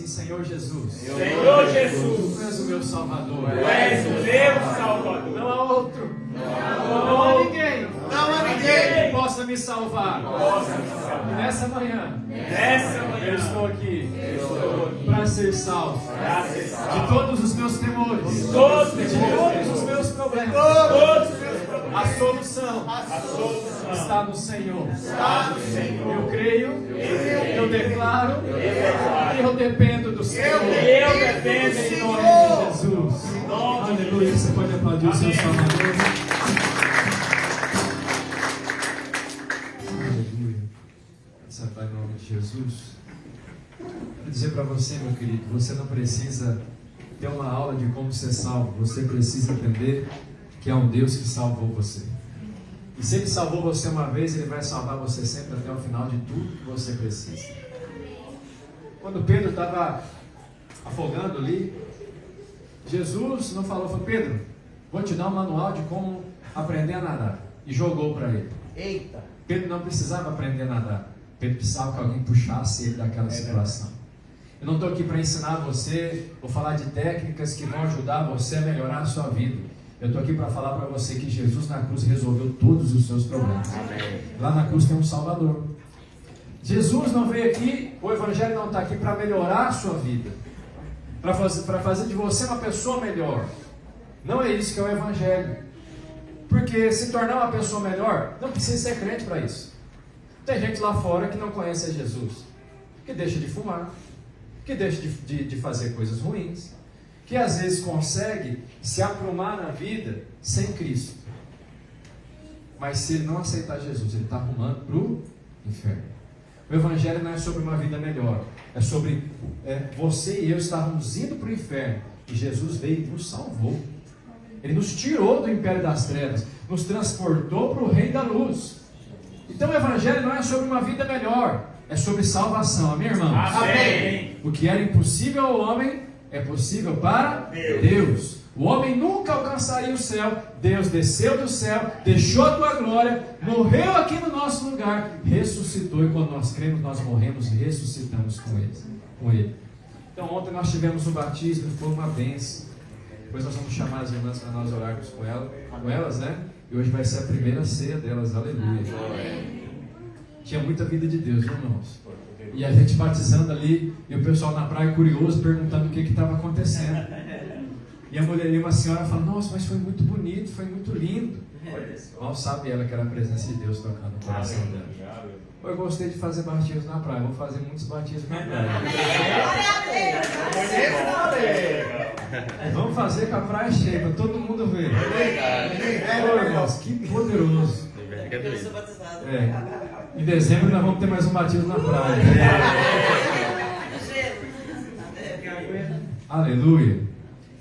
Senhor Jesus, Senhor Jesus, Tu és o meu Salvador, Tu és o meu Salvador. Não há outro, não há ninguém que possa me salvar. E nessa manhã, eu estou aqui para ser salvo de todos os meus temores, de todos os meus problemas. A solução está no Senhor. Eu creio, eu declaro, e eu dependo do Senhor. Eu dependo em nome de Jesus. Aleluia. Você pode aplaudir o seu Salvador. Aleluia. Pai, em nome de Jesus. Quero dizer para você, meu querido, você não precisa ter uma aula de como ser salvo. Você precisa entender que é um Deus que salvou você. E se Ele salvou você uma vez, Ele vai salvar você sempre até o final de tudo que você precisa. Quando Pedro estava afogando ali, Jesus não falou, Pedro, vou te dar um manual de como aprender a nadar. E jogou para ele. Eita! Pedro não precisava aprender a nadar. Pedro precisava que alguém puxasse ele daquela situação. Eu não estou aqui para ensinar você ou falar de técnicas que vão ajudar você a melhorar a sua vida. Eu estou aqui para falar para você que Jesus na cruz resolveu todos os seus problemas. Amém. Lá na cruz tem um Salvador. Jesus não veio aqui, o Evangelho não está aqui para melhorar a sua vida, para fazer de você uma pessoa melhor. Não é isso que é o Evangelho. Porque se tornar uma pessoa melhor, não precisa ser crente para isso. Tem gente lá fora que não conhece a Jesus, que deixa de fumar, que deixa de fazer coisas ruins, que às vezes consegue se aprumar na vida sem Cristo. Mas se ele não aceitar Jesus, ele está arrumando para o inferno. O Evangelho não é sobre uma vida melhor, é sobre você e eu estávamos indo para o inferno, e Jesus veio e nos salvou. Ele nos tirou do império das trevas, nos transportou para o reino da luz. Então o Evangelho não é sobre uma vida melhor, é sobre salvação, amém, irmãos? Amém. O que era impossível ao homem é possível para Deus. O homem nunca alcançaria o céu. Deus desceu do céu, deixou a tua glória, morreu aqui no nosso lugar, ressuscitou, e quando nós cremos, nós morremos e ressuscitamos com Ele. Então ontem nós tivemos um batismo, foi uma bênção. Depois nós vamos chamar as irmãs para nós orarmos com elas, né? E hoje vai ser a primeira ceia delas, aleluia. Tinha muita vida de Deus, né, irmãos? E a gente batizando ali, e o pessoal na praia curioso, perguntando o que estava acontecendo. E a mulher ali, uma senhora, fala, nossa, mas foi muito bonito, foi muito lindo. Mal sabe ela que era a presença de Deus tocando no coração dela. Eu gostei de fazer batismos na praia, vou fazer muitos batismos na praia. Vamos fazer com a praia cheia, para todo mundo ver. Ô, irmãos, que poderoso. Em dezembro nós vamos ter mais um batismo na praia. Aleluia.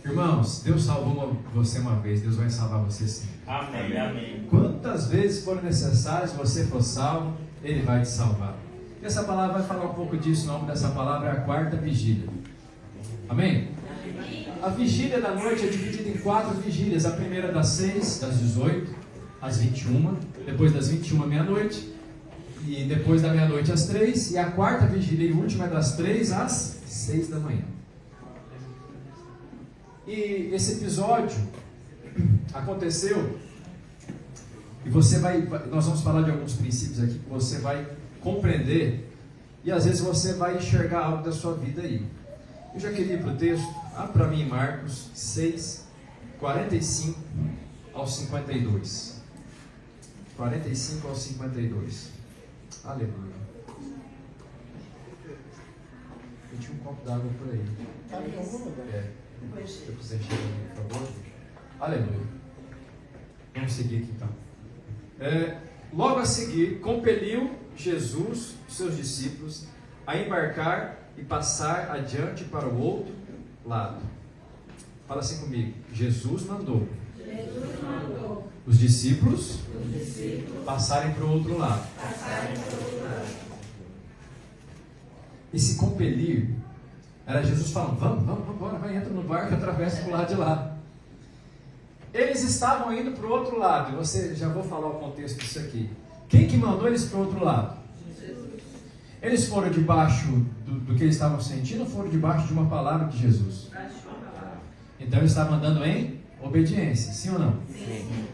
Irmãos, Deus salvou você uma vez, Deus vai salvar você sim. Amém, amém. Quantas vezes for necessário, se você for salvo, Ele vai te salvar. E essa palavra vai falar um pouco disso, o nome dessa palavra é a quarta vigília. Amém? A vigília da noite é dividida em 4 vigílias. A primeira das 6, das 18, às 21, depois das 21 à meia-noite, e depois da meia-noite às 3, e a quarta vigília e última é das 3 às 6 da manhã. E esse episódio aconteceu, e nós vamos falar de alguns princípios aqui que você vai compreender, e às vezes você vai enxergar algo da sua vida aí. Eu já queria ir para o texto, para mim Marcos 6, 45 ao 52. 45 ao 52. Aleluia. Eu tinha um copo d'água por aí. Se eu quiser encher, por favor. Aleluia. Vamos seguir aqui então. Logo a seguir, compeliu Jesus, os seus discípulos, a embarcar e passar adiante para o outro lado. Fala assim comigo. Jesus mandou. Os discípulos passarem para o outro lado. Esse compelir era Jesus falando, vamos embora, vai, entra no barco e atravessa para o lado de lá. Eles estavam indo para o outro lado. Já vou falar o contexto disso aqui. Quem que mandou eles para o outro lado? Eles foram debaixo do que eles estavam sentindo ou foram debaixo de uma palavra de Jesus? Então eles estavam andando em obediência, sim ou não? Sim.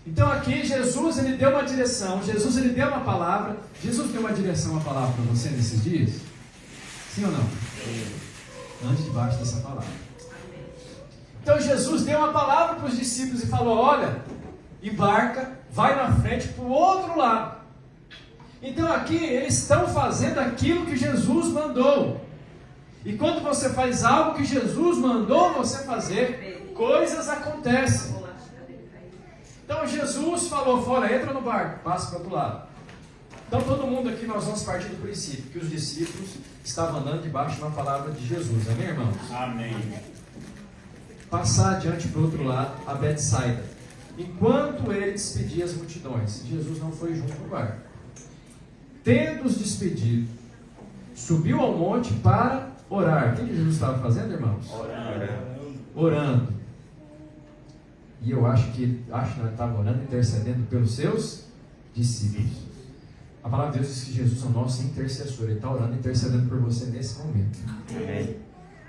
Então aqui Jesus ele deu uma direção, Jesus ele deu uma palavra. Jesus deu uma direção, uma palavra para você nesses dias? Sim ou não? Sim. Antes debaixo dessa palavra. Então Jesus deu uma palavra para os discípulos e falou, olha, embarca, vai na frente para o outro lado. Então aqui eles estão fazendo aquilo que Jesus mandou. E quando você faz algo que Jesus mandou você fazer, coisas acontecem. Então Jesus falou, fora, entra no barco, passa para o outro lado. Então todo mundo aqui nós vamos partir do princípio que os discípulos estavam andando debaixo de uma palavra de Jesus. Amém, irmãos? Amém. Passar adiante para o outro lado, a Betsaida. Enquanto ele despedia as multidões, Jesus não foi junto no barco. Tendo-os despedido, subiu ao monte para orar. O que Jesus estava fazendo, irmãos? Orando. E eu acho que ele estava orando, intercedendo pelos seus discípulos. A palavra de Deus diz que Jesus é o nosso intercessor. Ele está orando, intercedendo por você nesse momento. Amém.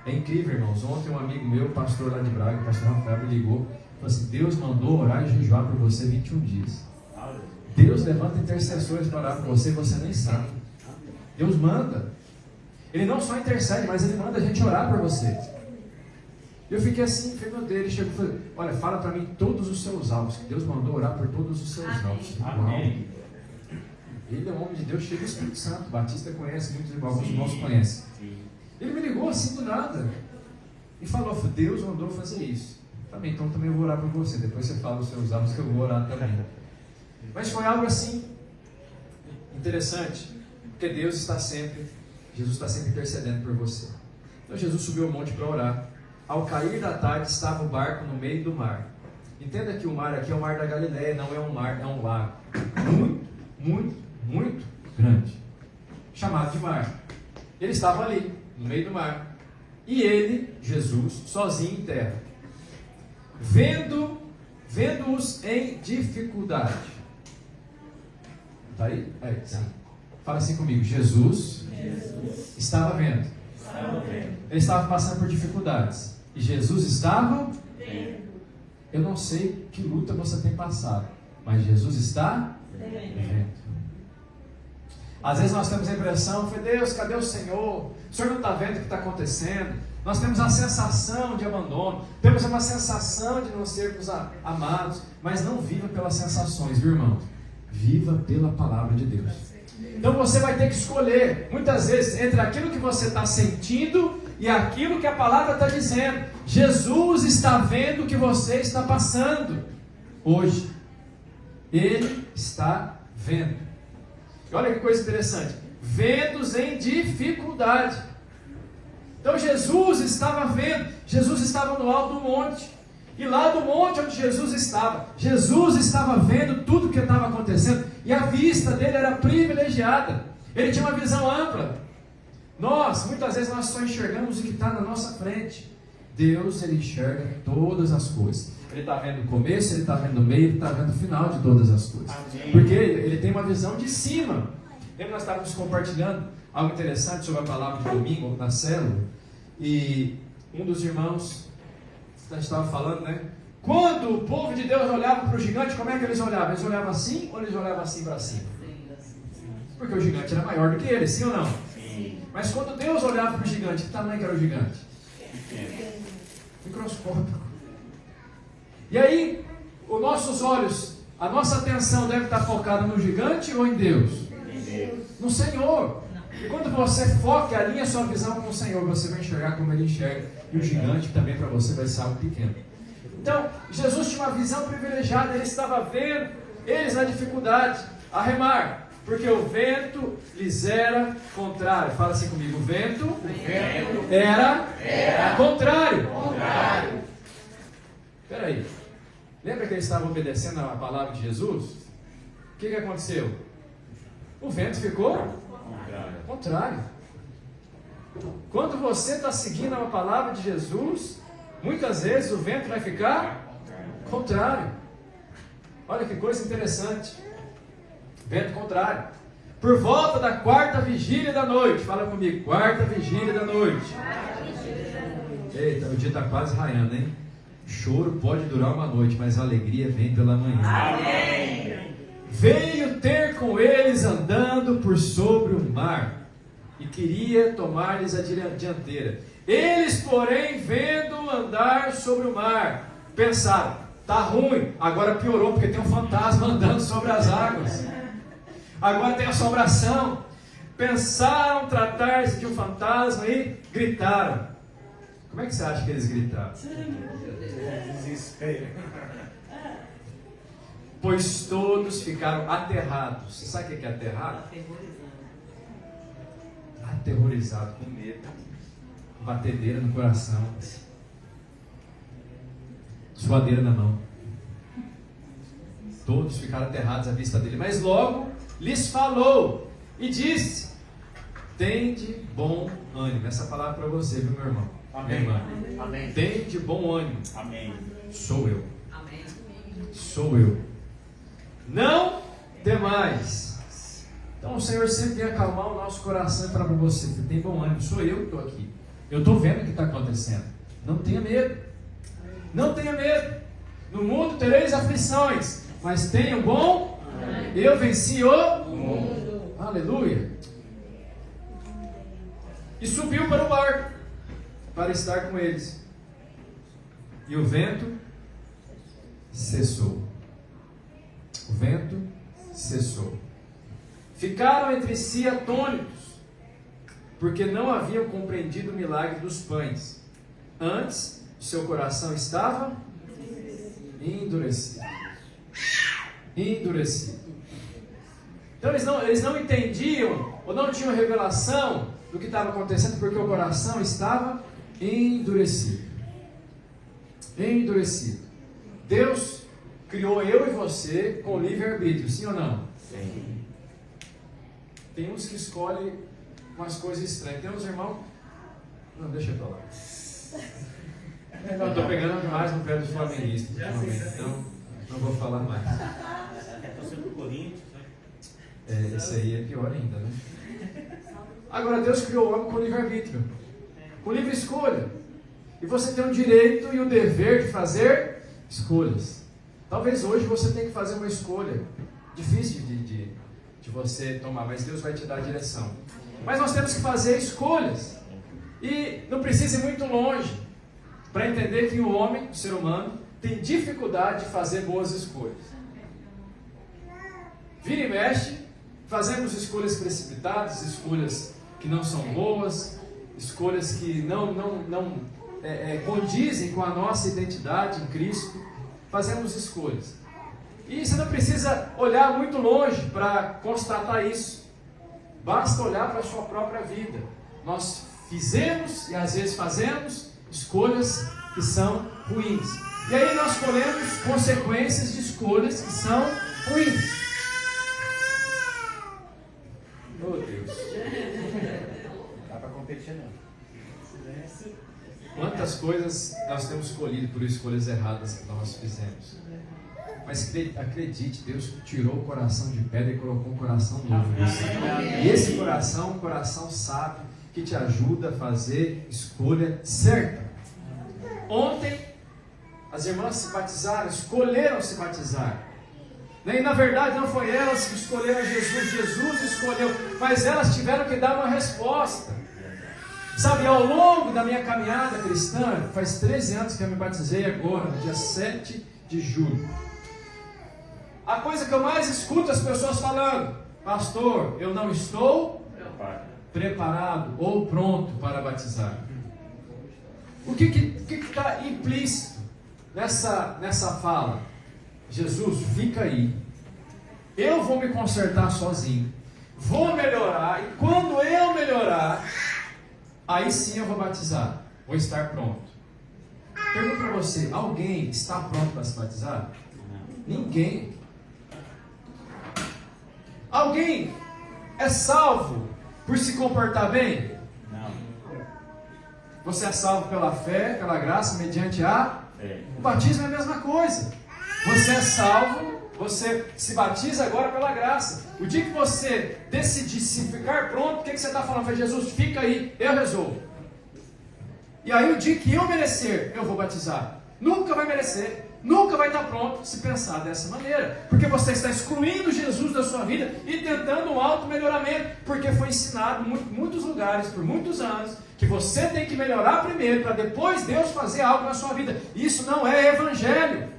É incrível, irmãos. Ontem um amigo meu, pastor lá de Braga, o pastor Rafael, me ligou e falou assim, Deus mandou orar e jejuar por você 21 dias. Deus levanta intercessores para orar por você e você nem sabe. Deus manda. Ele não só intercede, mas Ele manda a gente orar por você. Eu fiquei assim, meu Deus, ele chegou e falou, olha, fala para mim todos os seus alvos, que Deus mandou orar por todos os seus alvos. Amém. Ele é um homem de Deus cheio do Espírito Santo. Batista conhece, muitos alguns irmãos conhecem. Ele me ligou assim do nada e falou, Deus mandou fazer isso. Também, então também eu vou orar por você. Depois você fala os seus alvos que eu vou orar também. Mas foi algo assim interessante, porque Jesus está sempre intercedendo por você. Então Jesus subiu ao monte para orar. Ao cair da tarde estava o barco no meio do mar. Entenda que o mar aqui é o mar da Galileia, não é um mar, é um lago muito grande, chamado de mar. Ele estava ali, no meio do mar, e ele, Jesus, sozinho em terra, vendo-os em dificuldade. Está aí? Sim. Fala assim comigo, Jesus estava vendo. Ele estava passando por dificuldades. E Jesus estava vendo. Eu não sei que luta você tem passado, mas Jesus está vendo. Às vezes nós temos a impressão, Deus, cadê o Senhor? O Senhor não está vendo o que está acontecendo. Nós temos a sensação de abandono, temos uma sensação de não sermos amados, mas não viva pelas sensações, viu, irmão? Viva pela palavra de Deus. Então você vai ter que escolher, muitas vezes, entre aquilo que você está sentindo e aquilo que a palavra está dizendo. Jesus está vendo o que você está passando hoje. Ele está vendo. E olha que coisa interessante. Vendo-os em dificuldade. Então Jesus estava vendo, Jesus estava no alto do monte, e lá do monte onde Jesus estava vendo tudo o que estava acontecendo, e a vista dele era privilegiada, ele tinha uma visão ampla. Muitas vezes nós só enxergamos o que está na nossa frente. Deus, ele enxerga todas as coisas. Ele está vendo o começo, ele está vendo o meio, ele está vendo o final de todas as coisas. Amém. Porque ele tem uma visão de cima. Lembra, nós estávamos compartilhando algo interessante sobre a palavra de domingo na célula, e um dos irmãos estava falando, né? Quando o povo de Deus olhava para o gigante, como é que eles olhavam? Eles olhavam assim ou eles olhavam assim para cima? Porque o gigante era maior do que eles, sim ou não? Sim. Mas quando Deus olhava para o gigante, que tamanho que era o gigante? Microscópico. E aí, os nossos olhos, a nossa atenção deve estar focada no gigante ou em Deus? Em Deus. No Senhor. E quando você foca e alinha sua visão com o Senhor, você vai enxergar como Ele enxerga. E o gigante também para você vai ser algo pequeno. Então, Jesus tinha uma visão privilegiada. Ele estava vendo eles na dificuldade, a remar, porque o vento lhes era contrário. Fala assim comigo: o vento era contrário. Espera aí. Lembra que eles estavam obedecendo a palavra de Jesus? O que aconteceu? O vento ficou contrário. Quando você está seguindo a palavra de Jesus, muitas vezes o vento vai ficar contrário. Olha que coisa interessante. Vento contrário. Por volta da quarta vigília da noite. Fala comigo, quarta vigília da noite. Eita, o dia está quase raiando, hein? Choro pode durar uma noite, mas a alegria vem pela manhã. Amém. Veio ter com eles andando por sobre o mar, e queria tomar-lhes a dianteira. Eles, porém, vendo andar sobre o mar, pensaram: tá ruim, agora piorou, porque tem um fantasma andando sobre as águas. Agora tem assombração. Pensaram tratar-se de um fantasma e gritaram. Como é que você acha que eles gritaram? Desespero. Pois todos ficaram aterrados. Você sabe o que é aterrado? Aterrorizado, com medo, batedeira no coração, suadeira na mão. Todos ficaram aterrados à vista dele, mas logo lhes falou e disse: tende bom ânimo. Essa palavra para você, viu, meu irmão? Amém. Minha irmã. Amém. Tende bom ânimo. Amém. Sou eu. Amém. Sou eu. Não temais. Então o Senhor sempre vem acalmar o nosso coração e falar para você: tem bom ânimo, sou eu que estou aqui. Eu estou vendo o que está acontecendo. Não tenha medo. Não tenha medo. No mundo tereis aflições, mas tenha bom ânimo. Eu venci o mundo. Aleluia. E subiu para o barco para estar com eles. E o vento cessou. O vento cessou. Ficaram entre si atônitos, porque não haviam compreendido o milagre dos pães. Antes, seu coração estava endurecido. Endurecido. Então eles não entendiam, ou não tinham revelação do que estava acontecendo, porque o coração estava endurecido. Endurecido. Deus criou eu e você com livre-arbítrio, sim ou não? Sim. Tem uns que escolhem umas coisas estranhas. Tem uns irmãos... Não, deixa eu falar. Eu estou pegando demais no pé dos flamenguistas ultimamente, então não vou falar mais. Esse aí é pior ainda, né? Agora, Deus criou o homem com livre-arbítrio, com livre escolha. E você tem o direito e o dever de fazer escolhas. Talvez hoje você tenha que fazer uma escolha difícil de você tomar, mas Deus vai te dar a direção. Mas nós temos que fazer escolhas. E não precisa ir muito longe para entender que o homem, o ser humano, tem dificuldade de fazer boas escolhas. Vira e mexe, fazemos escolhas precipitadas, escolhas que não são boas, escolhas que não condizem com a nossa identidade em Cristo. Fazemos escolhas. E você não precisa olhar muito longe para constatar isso. Basta olhar para a sua própria vida. Nós fizemos e às vezes fazemos escolhas que são ruins. E aí nós colhemos consequências de escolhas que são ruins. Oh Deus. Não dá para competir não. Quantas coisas nós temos escolhido por escolhas erradas que nós fizemos. Mas acredite, Deus tirou o coração de pedra e colocou um coração novo em você. E esse coração é um coração sábio que te ajuda a fazer escolha certa. Ontem, as irmãs se batizaram, escolheram se batizar. E na verdade não foi elas que escolheram Jesus, Jesus escolheu, mas elas tiveram que dar uma resposta. Sabe, ao longo da minha caminhada cristã, faz 13 anos que eu me batizei agora, no dia 7 de julho. A coisa que eu mais escuto as pessoas falando: pastor, eu não estou preparado ou pronto para batizar. O que está implícito nessa fala? Jesus, fica aí, eu vou me consertar sozinho, vou melhorar, e quando eu melhorar, aí sim eu vou batizar, vou estar pronto. Pergunto para você, alguém está pronto para se batizar? Ninguém. Alguém é salvo por se comportar bem? Não. Você é salvo pela fé, pela graça, mediante a fé. O batismo é a mesma coisa. Você é salvo, você se batiza agora pela graça. O dia que você decidir se ficar pronto, o que você está falando? Foi Jesus, fica aí, eu resolvo. E aí o dia que eu merecer, eu vou batizar. Nunca vai merecer, nunca vai estar pronto se pensar dessa maneira. Porque você está excluindo Jesus da sua vida e tentando um auto-melhoramento. Porque foi ensinado em muitos lugares, por muitos anos, que você tem que melhorar primeiro, para depois Deus fazer algo na sua vida. Isso não é evangelho.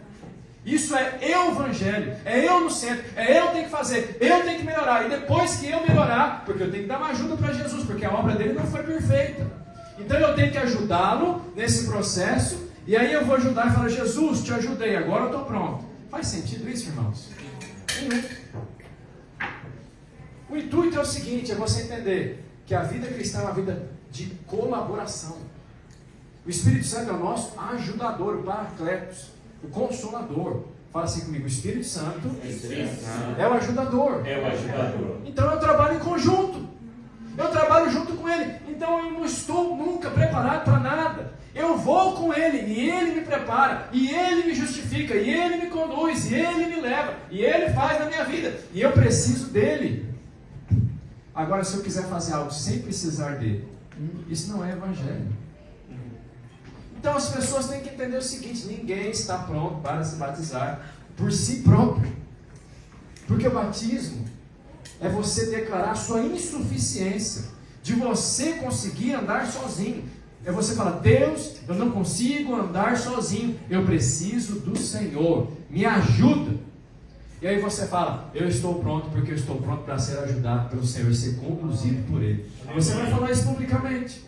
Isso é evangelho, é eu no centro, é eu tenho que fazer, eu tenho que melhorar, e depois que eu melhorar, porque eu tenho que dar uma ajuda para Jesus, porque a obra dele não foi perfeita, então eu tenho que ajudá-lo nesse processo, e aí eu vou ajudar e falar: Jesus, te ajudei, agora eu estou pronto. Faz sentido isso, irmãos? O intuito é o seguinte, é você entender que a vida cristã é uma vida de colaboração. O Espírito Santo é o nosso ajudador, o Paracletos, o Consolador. Fala assim comigo: o Espírito Santo é o ajudador. É o ajudador. Então eu trabalho em conjunto. Eu trabalho junto com Ele. Então eu não estou nunca preparado para nada. Eu vou com Ele e Ele me prepara, e Ele me justifica, e Ele me conduz, e Ele me leva, e Ele faz na minha vida. E eu preciso dEle. Agora, se eu quiser fazer algo sem precisar dEle, isso não é evangelho. Então as pessoas têm que entender o seguinte: ninguém está pronto para se batizar por si próprio. Porque o batismo é você declarar sua insuficiência, de você conseguir andar sozinho. É você falar: Deus, eu não consigo andar sozinho, eu preciso do Senhor, me ajuda. E aí você fala: eu estou pronto porque eu estou pronto para ser ajudado pelo Senhor e ser conduzido por Ele. Você vai falar isso publicamente.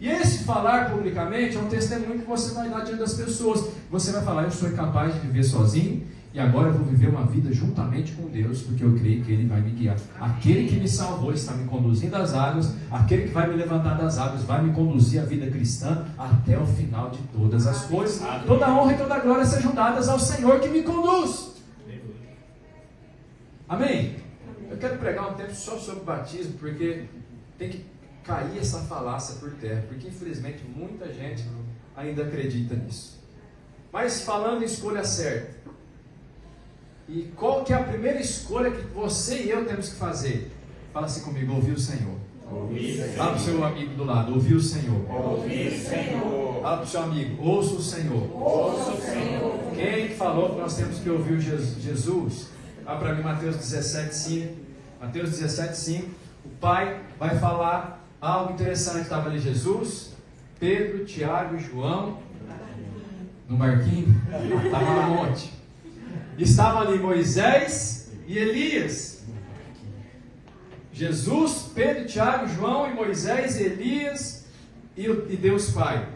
E esse falar publicamente é um testemunho que você vai dar diante das pessoas. Você vai falar: eu sou incapaz de viver sozinho, e agora eu vou viver uma vida juntamente com Deus, porque eu creio que Ele vai me guiar. Aquele que me salvou está me conduzindo às águas, aquele que vai me levantar das águas vai me conduzir à vida cristã até o final de todas as coisas. Toda honra e toda glória sejam dadas ao Senhor que me conduz. Amém? Eu quero pregar um tempo só sobre o batismo, porque tem que cair essa falácia por terra, porque infelizmente muita gente ainda acredita nisso. Mas falando em escolha certa, e qual que é a primeira escolha que você e eu temos que fazer? Fala assim comigo: ouvir o Senhor. Fala para o seu amigo do lado: ouvir o Senhor. Ouvir o Senhor. Fala para o seu amigo: ouça o Senhor. Ouça o Senhor. Quem falou que nós temos que ouvir Jesus? Fala para mim Mateus 17:5. Mateus 17:5. O Pai vai falar algo interessante. Estava ali Jesus, Pedro, Tiago e João no barquinho, estava no monte. Estavam ali Moisés e Elias. Jesus, Pedro, Tiago, João e Moisés, Elias e Deus Pai.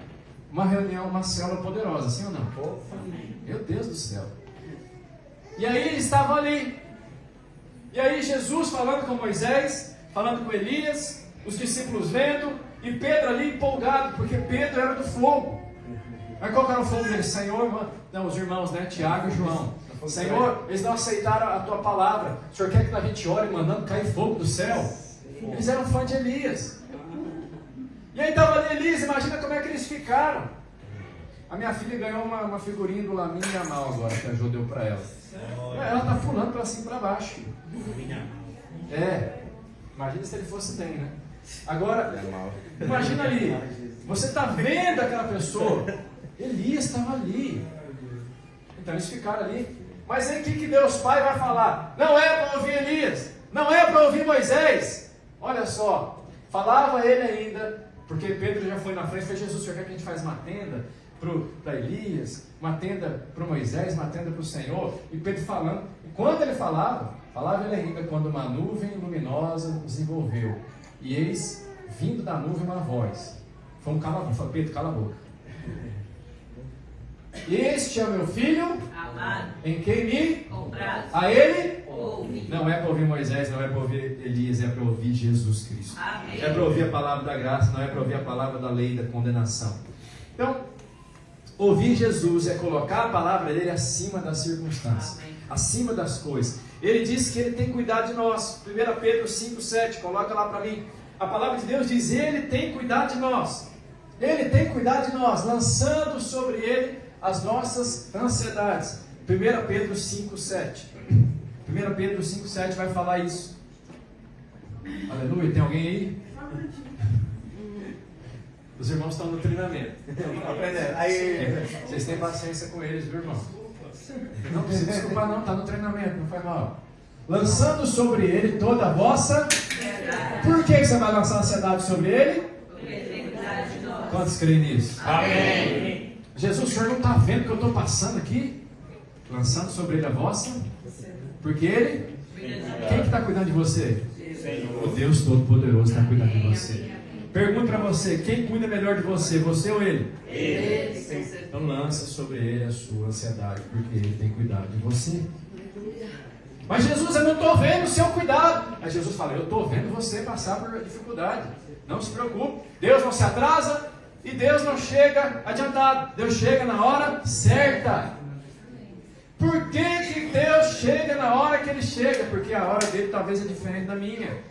Uma reunião, uma célula poderosa, sim ou não? Meu Deus do céu. E aí eles estavam ali. E aí Jesus falando com Moisés, falando com Elias, os discípulos vendo, e Pedro ali empolgado, porque Pedro era do fogo. Mas qual que era o fogo dele? Senhor, não, os irmãos, né? Tiago e João. Senhor, eles não aceitaram a tua palavra. O Senhor quer que a gente ore mandando cair fogo do céu? Eles eram fãs de Elias. E aí estava ali Elias, imagina como é que eles ficaram. A minha filha ganhou uma figurinha do Lamin e Amal agora, que a Jo deu para ela. Ela está pulando para cima e para baixo. Imagina se ele fosse bem, né? Agora, imagina ali, você está vendo aquela pessoa, Elias estava ali. Então eles ficaram ali. Mas aí o que Deus Pai vai falar? Não é para ouvir Elias, não é para ouvir Moisés. Olha só, falava ele ainda, porque Pedro já foi na frente, foi Jesus, Senhor, quer que a gente faz uma tenda para Elias, uma tenda para Moisés, uma tenda para o Senhor. E Pedro falando, e quando ele falava ele ainda quando uma nuvem luminosa os envolveu. E eis, vindo da nuvem uma voz. Foi um cala a boca, Pedro, cala a boca. Este é o meu filho, amado, em quem me compraste. A ele ouvi. Não é para ouvir Moisés, não é para ouvir Elias, é para ouvir Jesus Cristo. Amém. É para ouvir a palavra da graça, não é para ouvir a palavra da lei e da condenação. Então, ouvir Jesus é colocar a palavra dele acima das circunstâncias, amém, acima das coisas. Ele disse que ele tem cuidado de nós. 1 Pedro 5,7, coloca lá para mim. A palavra de Deus diz: ele tem cuidado de nós. Ele tem cuidado de nós, lançando sobre ele as nossas ansiedades. 1 Pedro 5,7. 1 Pedro 5,7 vai falar isso. Aleluia, tem alguém aí? Os irmãos estão no treinamento. Aprendendo. Aí. Vocês têm paciência com eles, viu, irmão? Não precisa desculpar não, está no treinamento, não faz mal. Lançando sobre ele toda a vossa. Por que você vai lançar ansiedade sobre ele? Quantos creem nisso? Amém. Jesus, o Senhor não está vendo o que eu estou passando aqui? Lançando sobre ele a vossa. Porque ele, quem que está cuidando de você? Senhor. O Deus Todo-Poderoso está cuidando de você. Pergunto para você, quem cuida melhor de você, você ou ele? Ele. Então lança sobre ele a sua ansiedade, porque ele tem cuidado de você. Mas Jesus, eu não estou vendo o seu cuidado. Aí Jesus fala, eu estou vendo você passar por dificuldade. Não se preocupe, Deus não se atrasa e Deus não chega adiantado. Deus chega na hora certa. Por que Deus chega na hora que Ele chega? Porque a hora dele talvez é diferente da minha.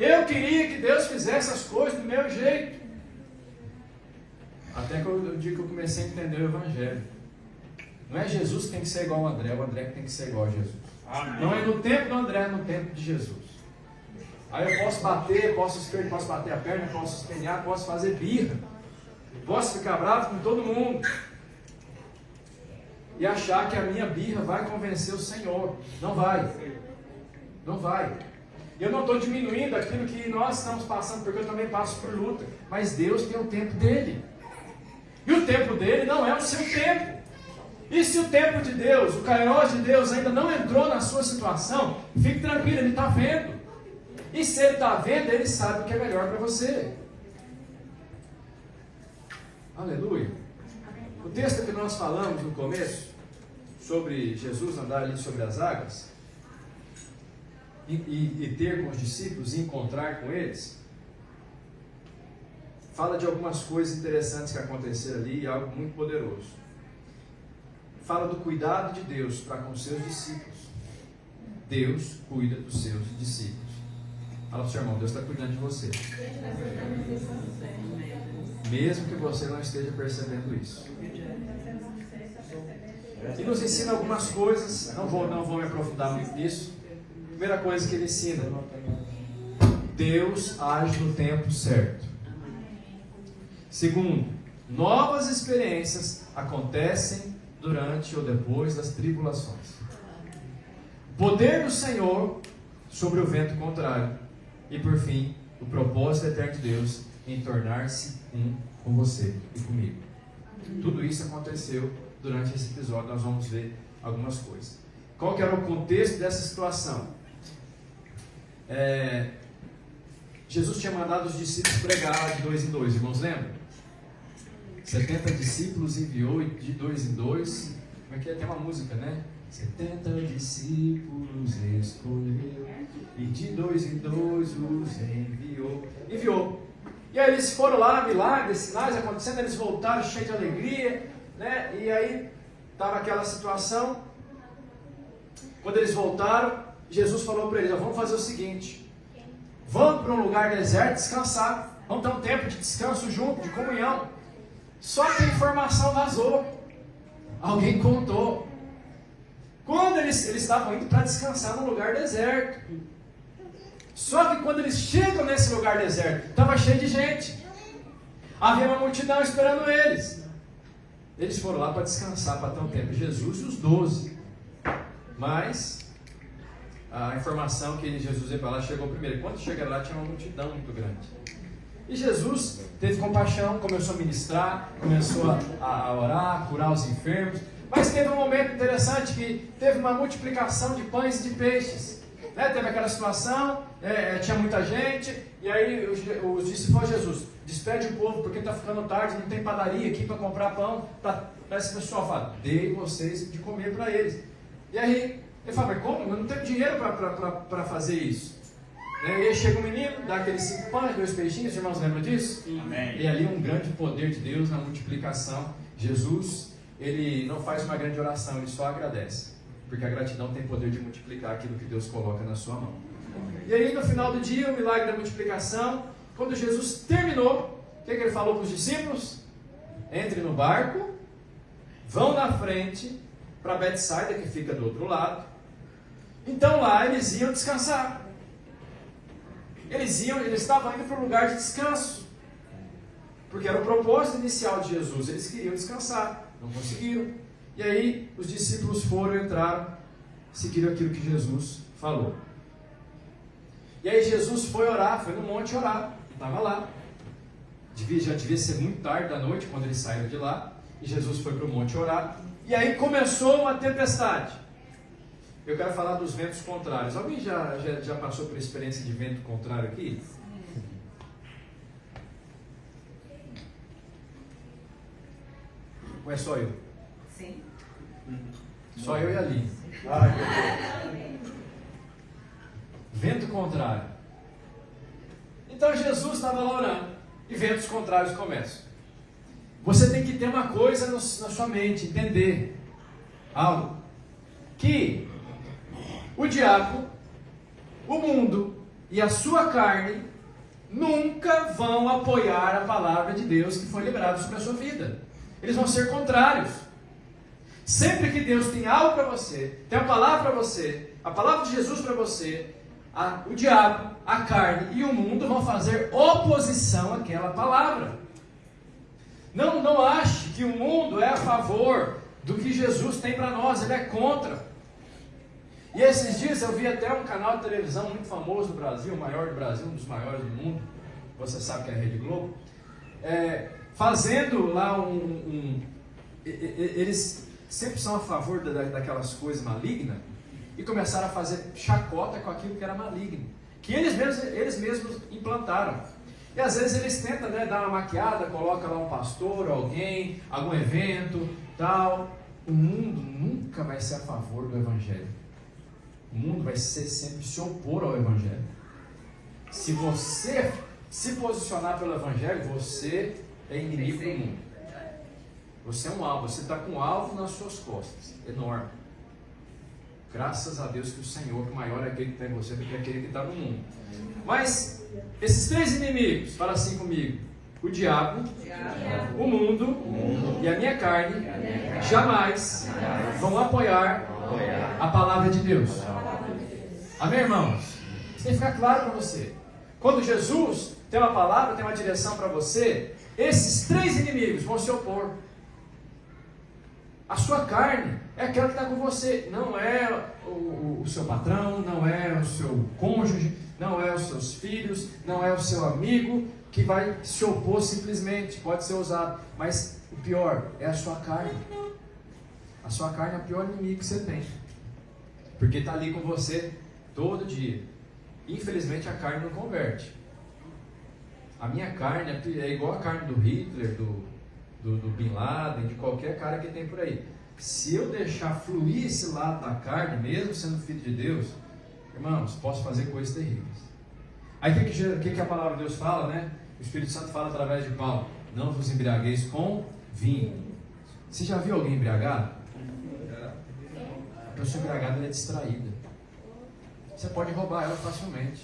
Eu queria que Deus fizesse as coisas do meu jeito. Até que o dia que eu comecei a entender o Evangelho. Não é Jesus que tem que ser igual ao André, o André que tem que ser igual a Jesus. Amém. Não é no tempo do André, é no tempo de Jesus. Aí eu posso bater, posso bater a perna, posso espenhar, posso fazer birra. Posso ficar bravo com todo mundo. E achar que a minha birra vai convencer o Senhor. Não vai. Não vai. Eu não estou diminuindo aquilo que nós estamos passando, porque eu também passo por luta. Mas Deus tem o tempo dele. E o tempo dele não é o seu tempo. E se o tempo de Deus, o kairos de Deus ainda não entrou na sua situação, fique tranquilo, Ele está vendo. E se Ele está vendo, Ele sabe o que é melhor para você. Aleluia. O texto que nós falamos no começo, sobre Jesus andar ali sobre as águas, e ter com os discípulos e encontrar com eles, fala de algumas coisas interessantes que aconteceram ali e algo muito poderoso. Fala do cuidado de Deus para com os seus discípulos. Deus cuida dos seus discípulos. Fala para o seu irmão, Deus está cuidando de você. Mesmo que você não esteja percebendo isso. E nos ensina algumas coisas, não vou me aprofundar muito nisso. Primeira coisa que ele ensina: Deus age no tempo certo. Segundo, novas experiências acontecem durante ou depois das tribulações. Poder do Senhor sobre o vento contrário. E por fim, o propósito eterno de Deus em tornar-se um com você e comigo. Tudo isso aconteceu durante esse episódio. Nós vamos ver algumas coisas. Qual que era o contexto dessa situação? Jesus tinha mandado os discípulos pregar de 2 em 2, irmãos, lembram? 70 discípulos enviou de 2 em 2. Como é que é? Tem uma música, né? 70 discípulos escolheu, e de 2 em 2 os enviou. E aí eles foram lá, milagres, sinais acontecendo, eles voltaram cheios de alegria, né? E aí estava aquela situação. Quando eles voltaram, Jesus falou para eles: vamos fazer o seguinte, vamos para um lugar deserto descansar, vamos ter um tempo de descanso junto, de comunhão. Só que a informação vazou, alguém contou. Quando eles estavam indo para descansar num lugar deserto, só que quando eles chegam nesse lugar deserto, estava cheio de gente, havia uma multidão esperando eles. Eles foram lá para descansar, para ter um tempo, Jesus e os 12. Mas a informação que Jesus ia para lá chegou primeiro. Quando chegaram lá, tinha uma multidão muito grande. E Jesus teve compaixão, começou a ministrar, começou a orar, curar os enfermos. Mas teve um momento interessante que teve uma multiplicação de pães e de peixes. Né? Teve aquela situação, tinha muita gente, e aí os discípulos: Jesus, despede o povo porque está ficando tarde, não tem padaria aqui para comprar pão. Para esse pessoal, fala: dei vocês de comer para eles. E aí ele fala: mas como? Eu não tenho dinheiro para fazer isso. E aí chega um menino, dá aqueles 5 pães, 2 peixinhos, os irmãos lembram disso? Amém. E ali um grande poder de Deus na multiplicação. Jesus, ele não faz uma grande oração, ele só agradece, porque a gratidão tem poder de multiplicar aquilo que Deus coloca na sua mão. E aí no final do dia, o milagre da multiplicação, quando Jesus terminou, o que ele falou para os discípulos? Entre no barco, vão na frente para Betsaida, que fica do outro lado. Então lá eles iam descansar. Eles estavam indo para um lugar de descanso, porque era o propósito inicial de Jesus. Eles queriam descansar, não conseguiram. E aí os discípulos entraram, seguiram aquilo que Jesus falou. E aí Jesus foi orar, foi no monte orar, estava lá. Já devia ser muito tarde da noite quando eles saíram de lá. E Jesus foi para o monte orar. E aí começou uma tempestade. Eu quero falar dos ventos contrários. Alguém já passou por experiência de vento contrário aqui? Ou é só eu? Sim. Só eu e a Aline. Vento contrário. Então Jesus estava lá orando e ventos contrários começam. Você tem que ter uma coisa na sua mente, entender algo, que o diabo, o mundo e a sua carne nunca vão apoiar a palavra de Deus que foi liberada sobre a sua vida. Eles vão ser contrários. Sempre que Deus tem algo para você, tem uma palavra para você, a palavra de Jesus para você, o diabo, a carne e o mundo vão fazer oposição àquela palavra. Não ache que o mundo é a favor do que Jesus tem para nós, ele é contra. E esses dias eu vi até um canal de televisão muito famoso do Brasil, o maior do Brasil, um dos maiores do mundo, você sabe que é a Rede Globo, fazendo lá eles sempre são a favor daquelas coisas malignas, e começaram a fazer chacota com aquilo que era maligno, que eles mesmos implantaram. E às vezes eles tentam, dar uma maquiada, coloca lá um pastor, alguém, algum evento, tal. O mundo nunca vai ser a favor do Evangelho. O mundo vai sempre se opor ao Evangelho. Se você se posicionar pelo Evangelho, você é inimigo do mundo. Você é um alvo, você está com um alvo nas suas costas, enorme. Graças a Deus que o Senhor, que maior é aquele que está em você do que aquele que está no mundo. Mas esses 3 inimigos, fala assim comigo: o diabo, o mundo e a minha carne jamais vão apoiar a palavra de Deus. Amém, irmãos? Isso tem que ficar claro para você. Quando Jesus tem uma palavra, tem uma direção para você, esses 3 inimigos vão se opor. A sua carne é aquela que está com você, não é o seu patrão, não é o seu cônjuge, não é os seus filhos, não é o seu amigo que vai se opor simplesmente, pode ser usado, mas o pior é a sua carne. A sua carne é o pior inimigo que você tem, porque está ali com você todo dia. Infelizmente a carne não converte. A minha carne é igual a carne do Hitler, do Bin Laden, de qualquer cara que tem por aí. Se eu deixar fluir esse lado da carne, mesmo sendo filho de Deus, irmãos, posso fazer coisas terríveis. Aí o que a palavra de Deus fala, né? O Espírito Santo fala através de Paulo: não vos embriagueis com vinho. Você já viu alguém embriagado? A pessoa embriagada, ela é distraída. Você pode roubar ela facilmente.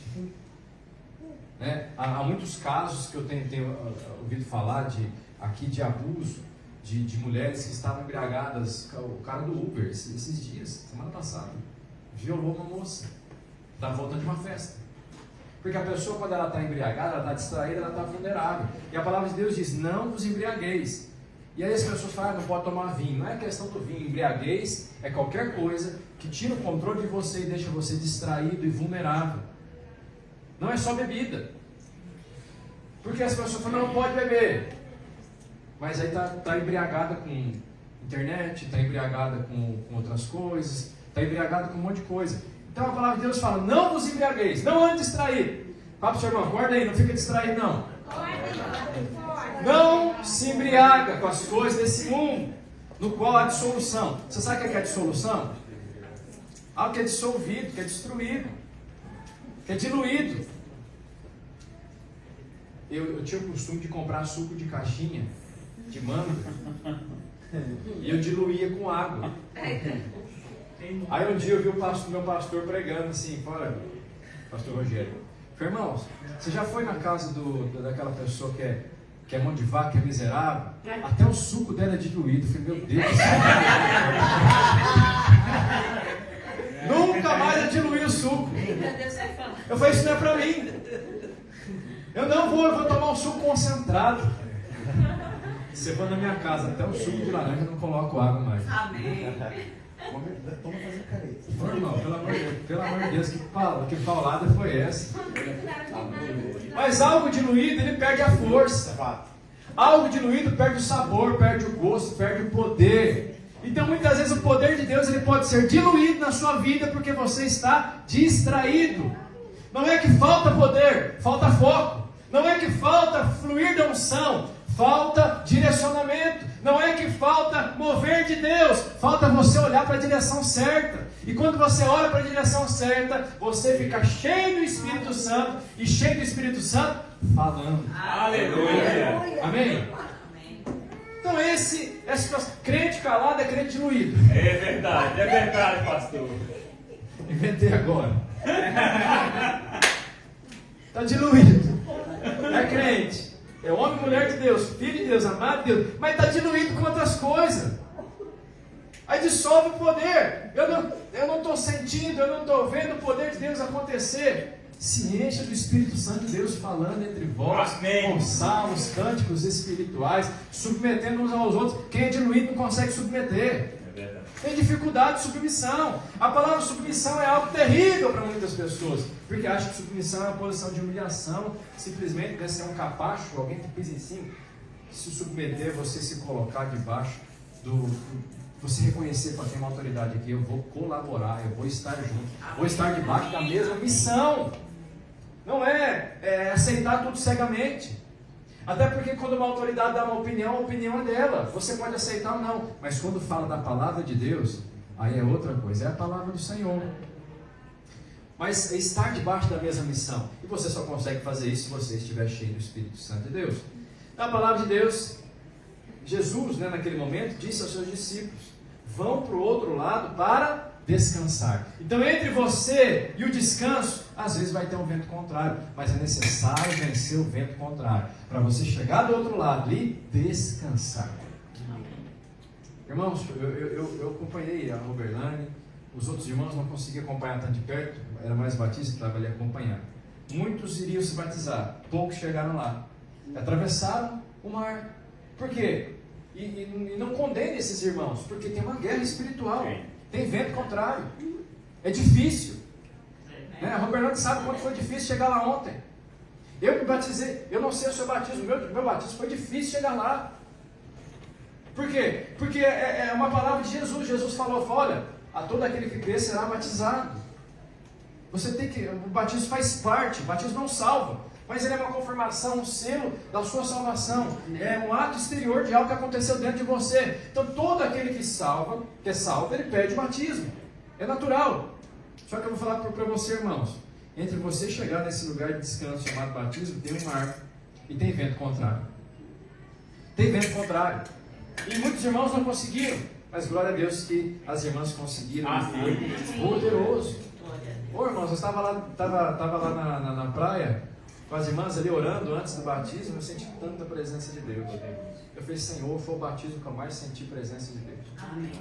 Né? Há muitos casos que eu tenho ouvido falar aqui de abuso de mulheres que estavam embriagadas. O cara do Uber, esses dias, semana passada, violou uma moça. Estava voltando de uma festa. Porque a pessoa, quando ela está embriagada, ela está distraída, ela está vulnerável. E a palavra de Deus diz: não vos embriagueis. E aí as pessoas falam: não pode tomar vinho. Não é questão do vinho. Embriaguez é qualquer coisa que tira o controle de você e deixa você distraído e vulnerável. Não é só bebida. Porque as pessoas falam: não pode beber. Mas aí está embriagada com internet, está embriagada com outras coisas, está embriagada com um monte de coisa. Então a palavra de Deus fala: não vos embriagueis, não ande distraído. Fala para o seu irmão: acorda aí, não fica distraído não. Não se embriaga com as coisas desse mundo, no qual há dissolução. Você sabe o que é dissolução? Algo que é dissolvido, que é destruído, que é diluído. Eu tinha o costume de comprar suco de caixinha, de manga, e eu diluía com água. Aí um dia eu vi o meu pastor pregando assim, fora, pastor Rogério: irmãos, você já foi na casa daquela pessoa que é mão de vaca, que é miserável? Até o suco dela é diluído. Eu falei: meu Deus do céu. Nunca mais eu diluí o suco. Eu falei: isso não é para mim. Eu vou tomar um suco concentrado. Se for na minha casa, até o suco de laranja eu não coloco água mais. Amém. Vamos fazer careta. Irmão, pelo amor de Deus, que paulada foi essa? Mas algo diluído, ele perde a força. Algo diluído perde o sabor, perde o gosto, perde o poder. Então muitas vezes o poder de Deus ele pode ser diluído na sua vida porque você está distraído. Não é que falta poder, falta foco. Não é que falta fluir da unção, falta direcionamento. Não é que falta mover de Deus, falta você olhar para a direção certa. E quando você olha para a direção certa, você fica cheio do Espírito Santo, e cheio do Espírito Santo falando. Aleluia! Amém? Então crente calado é crente diluído. É verdade, pastor. Inventei agora. Está diluído. É crente. É homem e mulher de Deus, filho de Deus, amado de Deus, mas está diluído com outras coisas. Aí dissolve o poder. Eu não estou sentindo, eu não estou vendo o poder de Deus acontecer. Se encha do Espírito Santo de Deus falando entre vós, Amém. Com salmos, cânticos espirituais, submetendo uns aos outros. Quem é diluído não consegue submeter. Tem dificuldade de submissão. A palavra submissão é algo terrível para muitas pessoas, porque acham que submissão é uma posição de humilhação, simplesmente deve ser um capacho, alguém que pisa em cima. Se submeter, você se colocar debaixo você reconhecer para ter uma autoridade aqui: eu vou colaborar, eu vou estar junto, vou estar debaixo da mesma missão. Não é aceitar tudo cegamente. Até porque quando uma autoridade dá uma opinião, a opinião é dela. Você pode aceitar ou não. Mas quando fala da palavra de Deus, aí é outra coisa. É a palavra do Senhor. Mas é estar debaixo da mesma missão. E você só consegue fazer isso se você estiver cheio do Espírito Santo de Deus. Na palavra de Deus, Jesus, naquele momento, disse aos seus discípulos: vão para o outro lado para descansar. Então entre você e o descanso, às vezes vai ter um vento contrário, mas é necessário vencer o vento contrário, para você chegar do outro lado e descansar. Irmãos, eu acompanhei a Roberlane, os outros irmãos não conseguiam acompanhar tanto de perto, era mais batista, estava ali acompanhando. Muitos iriam se batizar, poucos chegaram lá, atravessaram o mar. Por quê? E não condene esses irmãos, porque tem uma guerra espiritual. Tem vento contrário. É difícil. A Roberlane sabe quanto foi difícil chegar lá ontem. Eu me batizei, eu não sei o seu batismo, meu batismo foi difícil chegar lá. Por quê? Porque é uma palavra de Jesus. Jesus falou: olha, a todo aquele que crê será batizado. Você tem que, o batismo faz parte, o batismo não salva. mas ele é uma confirmação, um selo da sua salvação. É um ato exterior de algo que aconteceu dentro de você. Então todo aquele que é salvo, ele pede o batismo. É natural. Só que eu vou falar para você, irmãos, entre você chegar nesse lugar de descanso chamado batismo, tem um mar e tem vento contrário. Tem vento contrário. E muitos irmãos não conseguiram, mas glória a Deus que as irmãs conseguiram. Foi poderoso. Ô irmãos, eu estava lá na praia com as irmãs ali orando antes do batismo, eu senti tanta presença de Deus. Eu falei, Senhor, foi o batismo que eu mais senti presença de Deus. Amém.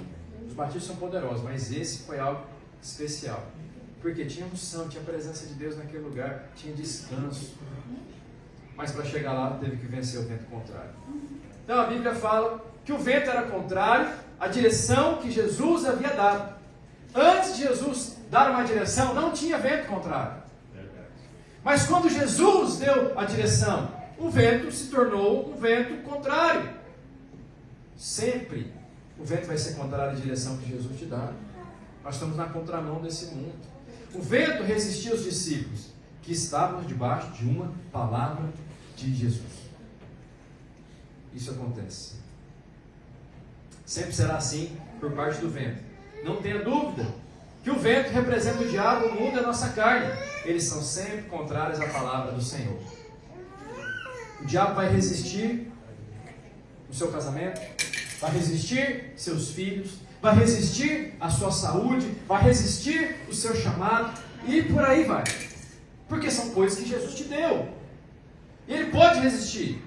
Os batismos são poderosos, mas esse foi algo especial. Porque tinha unção, tinha presença de Deus naquele lugar, tinha descanso. Mas para chegar lá teve que vencer o vento contrário. Então a Bíblia fala que o vento era contrário à direção que Jesus havia dado. Antes de Jesus dar uma direção, não tinha vento contrário. Mas quando Jesus deu a direção, o vento se tornou um vento contrário. Sempre o vento vai ser contrário à direção que Jesus te dá. Nós estamos na contramão desse mundo. O vento resistia aos discípulos que estavam debaixo de uma palavra de Jesus. Isso acontece. Sempre será assim por parte do vento. Não tenha dúvida que o vento representa o diabo, o mundo e a nossa carne. Eles são sempre contrários à palavra do Senhor. O diabo vai resistir o seu casamento, vai resistir seus filhos, vai resistir a sua saúde, vai resistir o seu chamado e por aí vai. Porque são coisas que Jesus te deu. E ele pode resistir,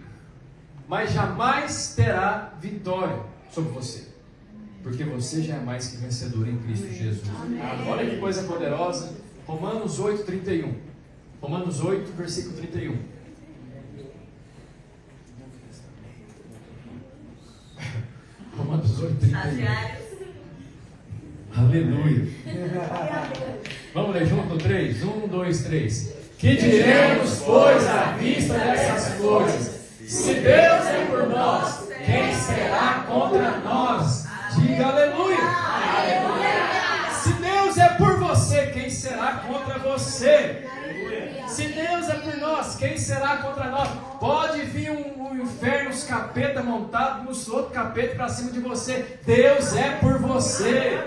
mas jamais terá vitória sobre você. Porque você já é mais que vencedor em Cristo Jesus. Olha que coisa poderosa. Romanos 8, 31. Romanos 8, versículo 31. Romanos 8, 31. Aleluia. Vamos ler junto? 3. 1, 2, 3. Que diremos, pois, à vista dessas coisas? Se Deus é por nós, quem será contra nós? Diga aleluia. Se Deus é por você, quem será contra você? Se Deus é por nós, quem será contra nós? Pode vir um inferno, os capeta montado nos outros capeta para cima de você. Deus é por você.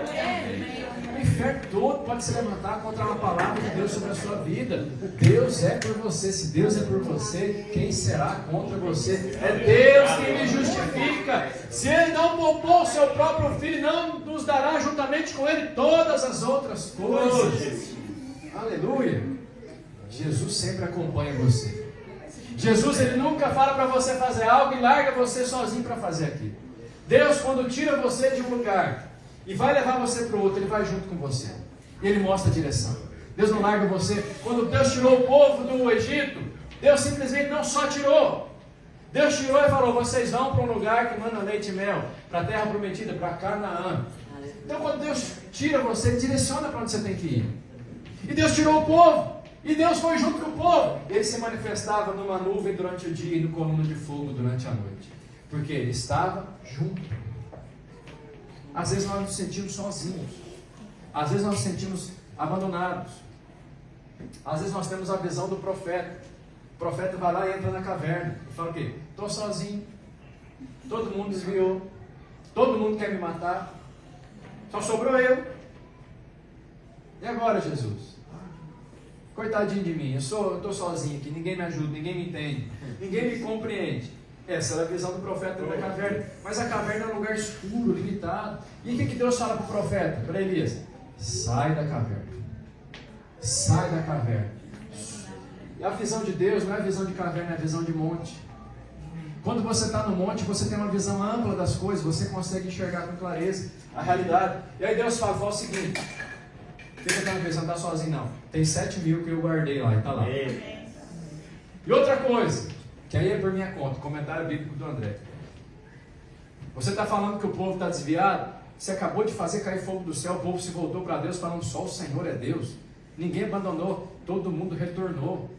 O inferno todo pode se levantar contra uma palavra de Deus sobre a sua vida. Deus é por você. Se Deus é por você, quem será contra você? É Deus quem me justifica. Se Ele não poupou o seu próprio Filho, não nos dará juntamente com Ele todas as outras coisas. Aleluia. Jesus sempre acompanha você. Jesus, Ele nunca fala para você fazer algo e larga você sozinho para fazer aquilo. Deus, quando tira você de um lugar e vai levar você para o outro, Ele vai junto com você. E Ele mostra a direção. Deus não larga você. Quando Deus tirou o povo do Egito, Deus simplesmente não só tirou. Deus tirou e falou, vocês vão para um lugar que manda leite e mel, para a terra prometida, para Canaã. Então quando Deus tira você, Ele direciona para onde você tem que ir. E Deus tirou o povo. E Deus foi junto com o povo. Ele se manifestava numa nuvem durante o dia e no coluna de fogo durante a noite. Porque Ele estava junto. Às vezes nós nos sentimos sozinhos. Às vezes nós nos sentimos abandonados. Às vezes nós temos a visão do profeta. O profeta vai lá e entra na caverna. E fala o quê? Estou sozinho. Todo mundo desviou. Todo mundo quer me matar. Só sobrou eu. E agora, Jesus? Coitadinho de mim, eu estou sozinho aqui, ninguém me ajuda, ninguém me entende, ninguém me compreende. Essa era a visão do profeta da caverna. Mas a caverna é um lugar escuro, limitado. E o que Deus fala para o profeta, para Elias? Sai da caverna. Sai da caverna. E a visão de Deus não é a visão de caverna, é a visão de monte. Quando você está no monte, você tem uma visão ampla das coisas, você consegue enxergar com clareza a realidade. E aí Deus fala o seguinte: fica tranquilo, você não está sozinho não. Tem 7.000 que eu guardei lá e está lá. E outra coisa, que aí é por minha conta, comentário bíblico do André. Você está falando que o povo está desviado? Você acabou de fazer cair fogo do céu, o povo se voltou para Deus falando só o Senhor é Deus. Ninguém abandonou, todo mundo retornou.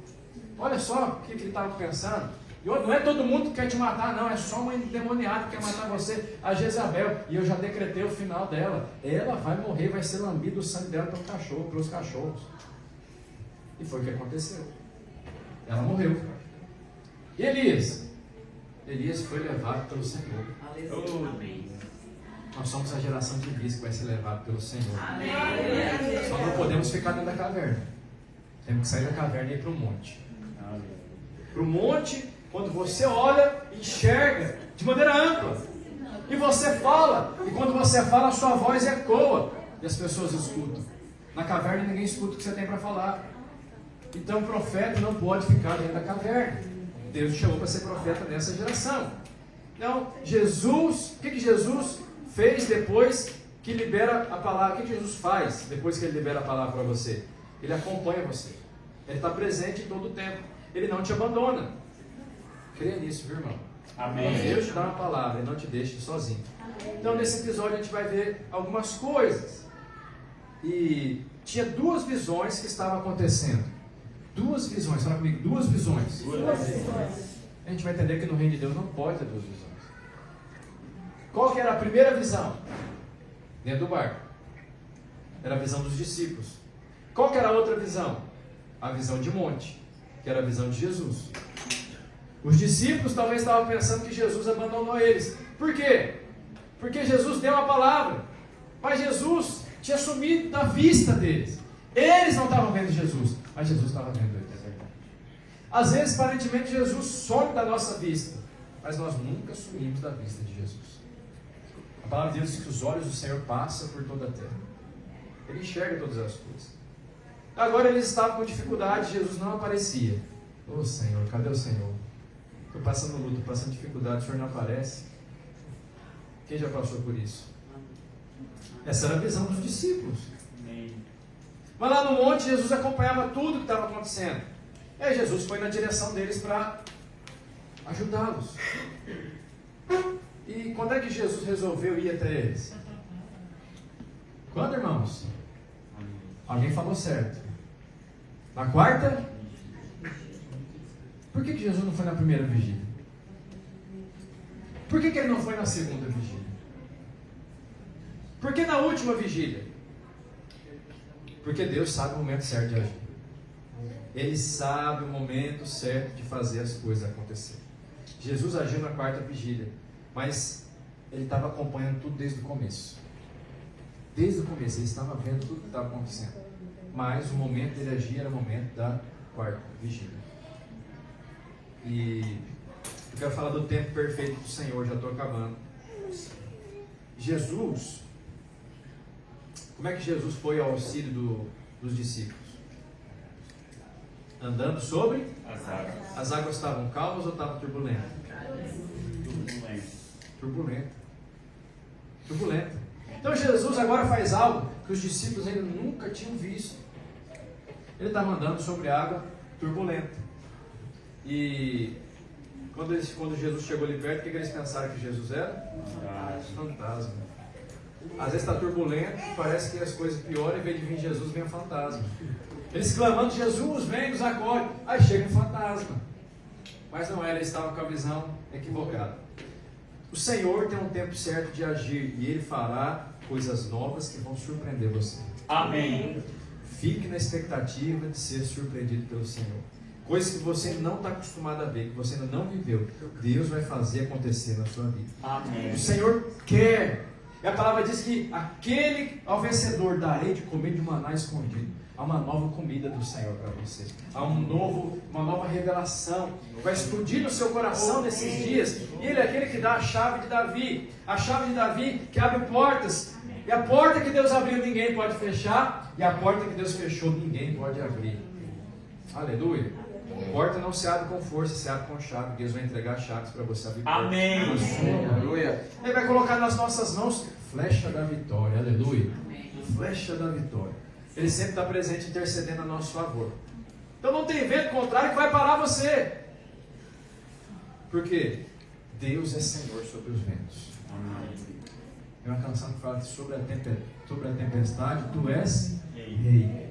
Olha só o que ele estava pensando. E não é todo mundo que quer te matar, não. É só uma endemoniada que quer matar você, a Jezabel. E eu já decretei o final dela. Ela vai morrer, vai ser lambido o sangue dela pelos cachorros. E foi o que aconteceu. Ela morreu. E Elias? Elias foi levado pelo Senhor. Nós somos a geração de Elias que vai ser levado pelo Senhor. Só não podemos ficar dentro da caverna. Temos que sair da caverna e ir para o monte. Para o monte, quando você olha, enxerga de maneira ampla. E você fala. E quando você fala, a sua voz ecoa. E as pessoas escutam. Na caverna ninguém escuta o que você tem para falar. Então o profeta não pode ficar dentro da caverna. Deus chamou para ser profeta nessa geração. Então, Jesus, o que Jesus fez depois que libera a palavra? O que Jesus faz depois que ele libera a palavra para você? Ele acompanha você. Ele está presente em todo o tempo. Ele não te abandona. Creia nisso, viu, irmão? Amém. Deus te dá uma palavra, Ele não te deixa sozinho. Então, nesse episódio, a gente vai ver algumas coisas. E tinha duas visões que estavam acontecendo. Duas visões, fala comigo, duas visões. A gente vai entender que no reino de Deus não pode ter duas visões. Qual que era a primeira visão? Dentro do barco. Era a visão dos discípulos. Qual que era a outra visão? A visão de monte, que era a visão de Jesus. Os discípulos talvez estavam pensando que Jesus abandonou eles. Por quê? Porque Jesus deu a palavra, mas Jesus tinha sumido da vista deles. Eles não estavam vendo Jesus, mas Jesus estava vendo eles. Às vezes, aparentemente, Jesus some da nossa vista, mas nós nunca sumimos da vista de Jesus. A palavra de Deus diz que os olhos do Senhor passam por toda a terra. Ele enxerga todas as coisas. Agora eles estavam com dificuldade, Jesus não aparecia. Ô Senhor, cadê o Senhor? Estou passando luta, estou passando dificuldade, o Senhor não aparece. Quem já passou por isso? Essa era a visão dos discípulos. Mas lá no monte, Jesus acompanhava tudo que estava acontecendo. E aí Jesus foi na direção deles para ajudá-los. E quando é que Jesus resolveu ir até eles? Quando, irmãos? Alguém falou certo. Na quarta? Por que Jesus não foi na primeira vigília? Por que ele não foi na segunda vigília? Por que na última vigília? Porque Deus sabe o momento certo de agir. Ele sabe o momento certo de fazer as coisas acontecer. Jesus agiu na quarta vigília, mas ele estava acompanhando tudo desde o começo. Desde o começo, ele estava vendo tudo que estava acontecendo. Mas o momento dele agir era o momento da quarta vigília. E eu quero falar do tempo perfeito do Senhor, já estou acabando. Jesus, como é que Jesus foi ao auxílio dos discípulos? Andando sobre As águas. As águas estavam calmas ou estavam turbulentas? Turbulenta. Então Jesus agora faz algo que os discípulos ainda nunca tinham visto. Ele estava andando sobre água turbulenta. E quando Jesus chegou ali perto, o que eles pensaram que Jesus era? Fantasma. Às vezes está turbulento, parece que as coisas pioram, em vez de vir Jesus, vem um fantasma. Eles clamando, Jesus, vem, nos acorde. Aí chega um fantasma. Mas não era, eles estavam com a visão equivocada. O Senhor tem um tempo certo de agir e Ele fará coisas novas que vão surpreender você. Amém. Fique na expectativa de ser surpreendido pelo Senhor. Coisas que você não está acostumado a ver, que você ainda não viveu, Deus vai fazer acontecer na sua vida. Amém. O Senhor quer. E a palavra diz que aquele ao vencedor darei de comer de maná escondido. Há uma nova comida do Senhor para você. Há uma nova revelação. Vai explodir no seu coração nesses dias. E Ele é aquele que dá a chave de Davi. A chave de Davi que abre portas. E a porta que Deus abriu ninguém pode fechar. E a porta que Deus fechou ninguém pode abrir. Aleluia. A porta não se abre com força, se abre com chave. Deus vai entregar chaves para você abrir. Amém. Aleluia. Ele vai colocar nas nossas mãos flecha da vitória. Aleluia. Flecha da vitória. Ele sempre está presente intercedendo a nosso favor. Então não tem vento contrário que vai parar você. Por quê? Deus é Senhor sobre os ventos. Tem uma canção que fala sobre a tempestade. Tu és rei.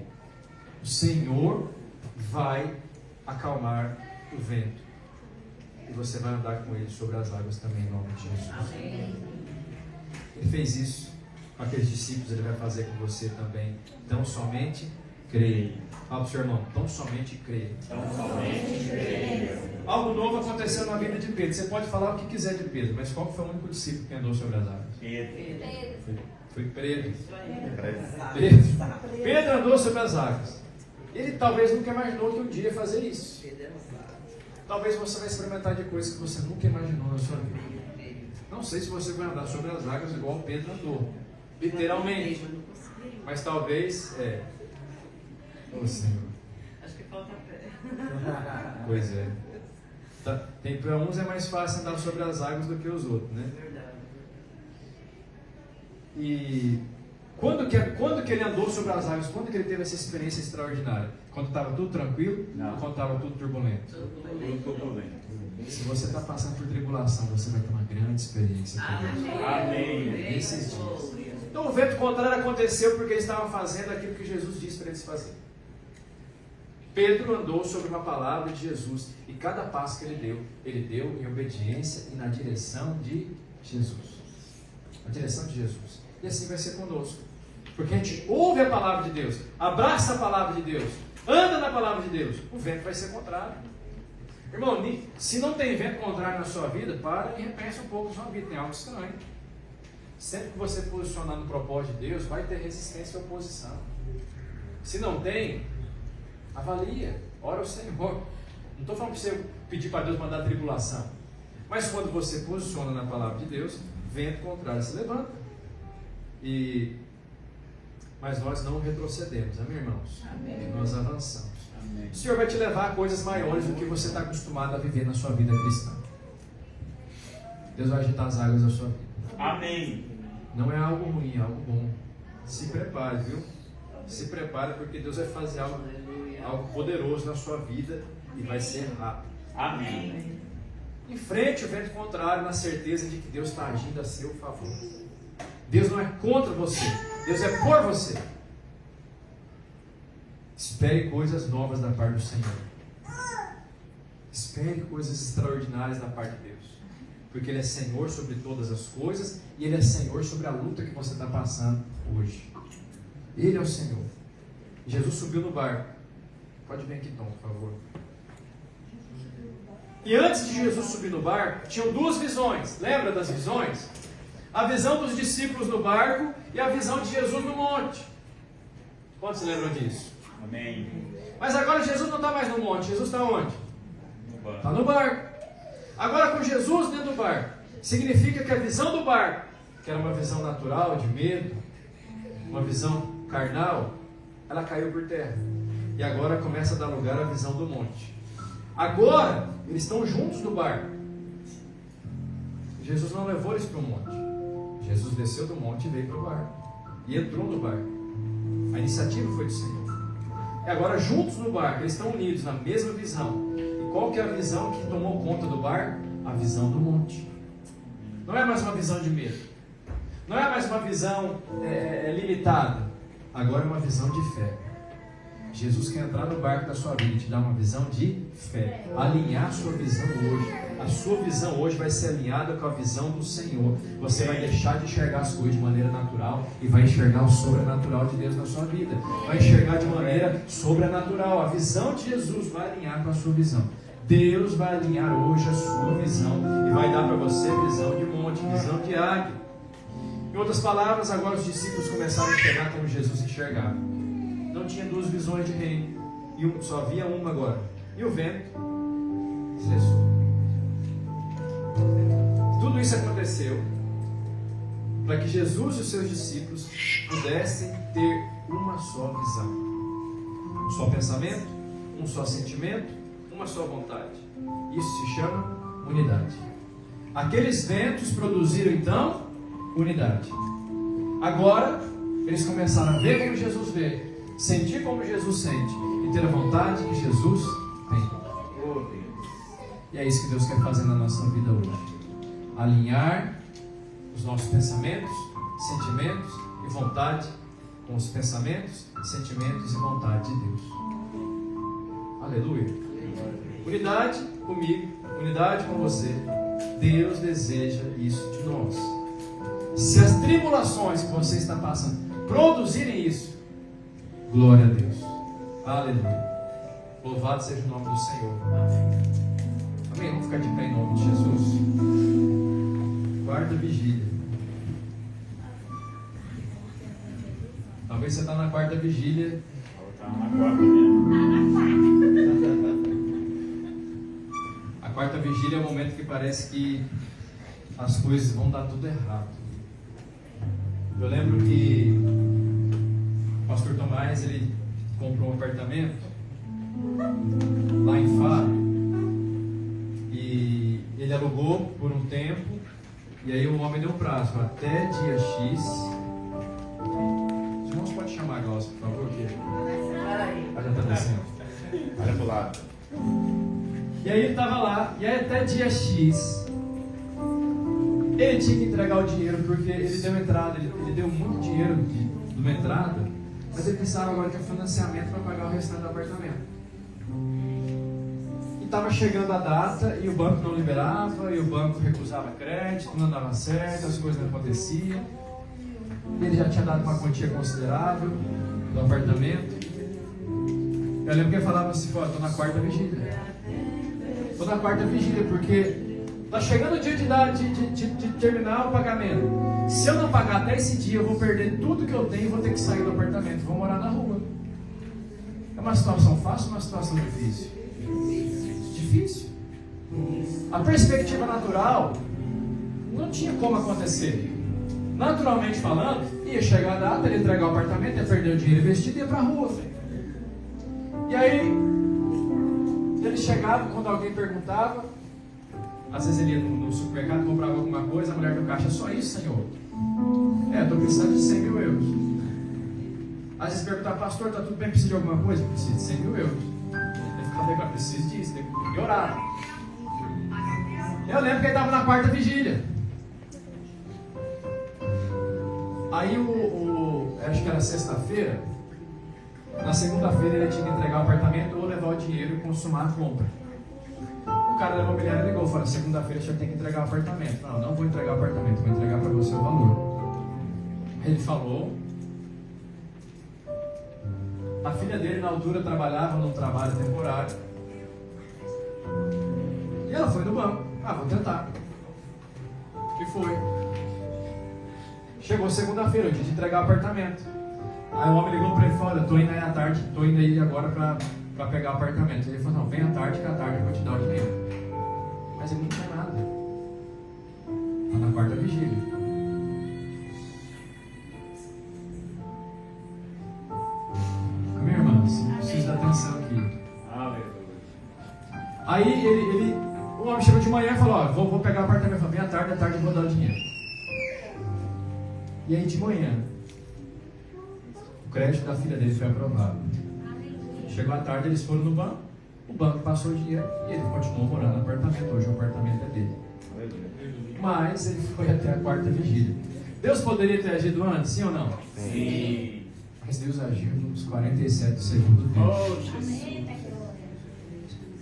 O Senhor vai acalmar o vento. E você vai andar com Ele sobre as águas também, em nome de Jesus. Ele fez isso com aqueles discípulos, Ele vai fazer com você também. Então somente creio. Fala para o seu irmão, tão somente creio. Tão somente creio. Algo novo aconteceu na vida de Pedro. Você pode falar o que quiser de Pedro, mas qual foi o único discípulo que andou sobre as águas? Pedro. Foi Pedro. Pedro. Pedro andou sobre as águas. Ele talvez nunca imaginou que um dia ia fazer isso. Talvez você vai experimentar de coisas que você nunca imaginou na sua vida. Não sei se você vai andar sobre as águas igual Pedro andou, literalmente. Mas talvez, Ô Senhor. Acho que falta fé. Pois é. Tem para uns é mais fácil andar sobre as águas do que os outros, né? Verdade. E quando que ele andou sobre as águas? Quando que ele teve essa experiência extraordinária? Quando estava tudo tranquilo? Não. Ou quando estava tudo turbulento? Tudo turbulento. Se você está passando por tribulação, você vai ter uma grande experiência. Amém. Esses dias. Então o vento contrário aconteceu porque eles estavam fazendo aquilo que Jesus disse para eles fazerem. Pedro andou sobre uma palavra de Jesus e cada passo que ele deu em obediência e na direção de Jesus. Na direção de Jesus. E assim vai ser conosco. Porque a gente ouve a palavra de Deus, abraça a palavra de Deus, anda na palavra de Deus, o vento vai ser contrário. Irmão, se não tem vento contrário na sua vida, para e repensa um pouco a sua vida, tem algo estranho. Sempre que você posicionar no propósito de Deus, vai ter resistência e oposição. Se não tem, avalia, ora ao Senhor. Não estou falando para você pedir para Deus mandar tribulação. Mas quando você posiciona na palavra de Deus, vento contrário se levanta. Mas nós não retrocedemos, amém, irmãos? Amém. E nós avançamos. Amém. O Senhor vai te levar a coisas maiores do que você está acostumado a viver na sua vida cristã. Deus vai agitar as águas da sua vida. Amém. Não é algo ruim, é algo bom. Se prepare, viu? Se prepare, porque Deus vai fazer algo poderoso na sua vida e vai ser rápido. Amém. Enfrente o vento contrário na certeza de que Deus está agindo a seu favor. Deus não é contra você, Deus é por você. Espere coisas novas da parte do Senhor. Espere coisas extraordinárias da parte de Deus. Porque Ele é Senhor sobre todas as coisas e Ele é Senhor sobre a luta que você está passando hoje. Ele é o Senhor. Jesus subiu no barco. Pode vir aqui, Tom, por favor. E antes de Jesus subir no barco, tinham duas visões. Lembra das visões? A visão dos discípulos no barco e a visão de Jesus no monte. Quantos se lembram disso? Amém. Mas agora Jesus não está mais no monte. Jesus está onde? No barco. Está no barco. Agora com Jesus dentro do barco, significa que a visão do barco, que era uma visão natural, de medo, uma visão carnal, ela caiu por terra. E agora começa a dar lugar à visão do monte. Agora, eles estão juntos no barco. Jesus não levou eles para o monte. Jesus desceu do monte e veio para o barco. E entrou no barco. A iniciativa foi do Senhor. E agora, juntos no barco, eles estão unidos na mesma visão. E qual que é a visão que tomou conta do barco? A visão do monte. Não é mais uma visão de medo. Não é mais uma visão limitada. Agora é uma visão de fé. Jesus quer entrar no barco da sua vida e te dar uma visão de fé. Alinhar a sua visão hoje. A sua visão hoje vai ser alinhada com a visão do Senhor. Você vai deixar de enxergar as coisas de maneira natural e vai enxergar o sobrenatural de Deus na sua vida. Vai enxergar de maneira sobrenatural. A visão de Jesus vai alinhar com a sua visão. Deus vai alinhar hoje a sua visão e vai dar para você visão de monte, visão de águia. Em outras palavras, agora os discípulos começaram a enxergar como Jesus enxergava. Não tinha duas visões de reino, e só havia uma agora. E o vento cessou. Tudo isso aconteceu para que Jesus e os seus discípulos pudessem ter uma só visão, um só pensamento, um só sentimento, uma só vontade. Isso se chama unidade. Aqueles ventos produziram então unidade. Agora eles começaram a ver como Jesus vê, sentir como Jesus sente e ter a vontade que Jesus tem. E é isso que Deus quer fazer na nossa vida hoje. Alinhar os nossos pensamentos, sentimentos e vontade com os pensamentos, sentimentos e vontade de Deus. Aleluia. Unidade comigo, unidade com você. Deus deseja isso de nós. Se as tribulações que você está passando produzirem isso, glória a Deus. Aleluia. Louvado seja o nome do Senhor. Amém? Vamos ficar de pé em nome de Jesus. Quarta vigília. Talvez você está na quarta vigília. Está na quarta mesmo. A quarta vigília é o momento que parece que as coisas vão dar tudo errado. Eu lembro que o pastor Tomás, ele comprou um apartamento lá em Faro e ele alugou por um tempo, e aí o homem deu um prazo até dia X. Os irmãos podem chamar a Glaucia, por favor, que ela já está descendo. Olha pro lado. E aí ele estava lá, e aí até dia X ele tinha que entregar o dinheiro, porque ele deu entrada, ele deu muito dinheiro de uma entrada, mas ele precisava agora ter financiamento para pagar o restante do apartamento. E estava chegando a data e o banco não liberava, e o banco recusava crédito, não dava certo, as coisas não aconteciam. Ele já tinha dado uma quantia considerável do apartamento. Eu lembro que ele falava assim: pô, estou na quarta vigília. Estou na quarta vigília, porque está chegando o dia de terminar o pagamento. Se eu não pagar até esse dia, eu vou perder tudo que eu tenho e vou ter que sair do apartamento, vou morar na rua. É uma situação fácil ou uma situação difícil? Difícil. A perspectiva natural não tinha como acontecer. Naturalmente falando, ia chegar a data, ele ia entregar o apartamento, ia perder o dinheiro investido e ia para a rua. E aí, ele chegava, quando alguém perguntava, às vezes ele ia no supermercado, comprava alguma coisa, a mulher do caixa: só isso, senhor? Estou precisando de 100 mil euros. Às vezes perguntava: pastor, está tudo bem, precisa de alguma coisa? Preciso de 100 mil euros. Ele ficava bem, preciso disso, e orava. Eu lembro que ele estava na quarta vigília. Aí acho que era sexta-feira. Na segunda-feira ele tinha que entregar o apartamento ou levar o dinheiro e consumar a compra. O cara da imobiliária ligou e falou: segunda-feira você tem que entregar o apartamento. Não vou entregar o apartamento, vou entregar para você o valor. Ele falou. A filha dele na altura trabalhava num trabalho temporário. E ela foi no banco: vou tentar. E foi. Chegou segunda-feira, o dia de entregar o apartamento. Aí o homem ligou para ele e falou: olha, estou indo aí à tarde, estou indo aí agora para pegar o apartamento. Ele falou: não, vem à tarde, que à tarde eu vou te dar o dinheiro. Mas ele não tinha nada. Está na quarta vigília. Minha irmã, preciso dar atenção aqui. Aí o homem chegou de manhã e falou: vou pegar o apartamento. Ele falou: vem à tarde eu vou dar o dinheiro. E aí de manhã, o crédito da filha dele foi aprovado. Chegou à tarde, eles foram no banco, o banco passou o dinheiro e ele continuou morando no apartamento. Hoje o apartamento é dele. Mas ele foi até a quarta vigília. Deus poderia ter agido antes, sim ou não? Sim. Mas Deus agiu nos 47 do segundo tempo.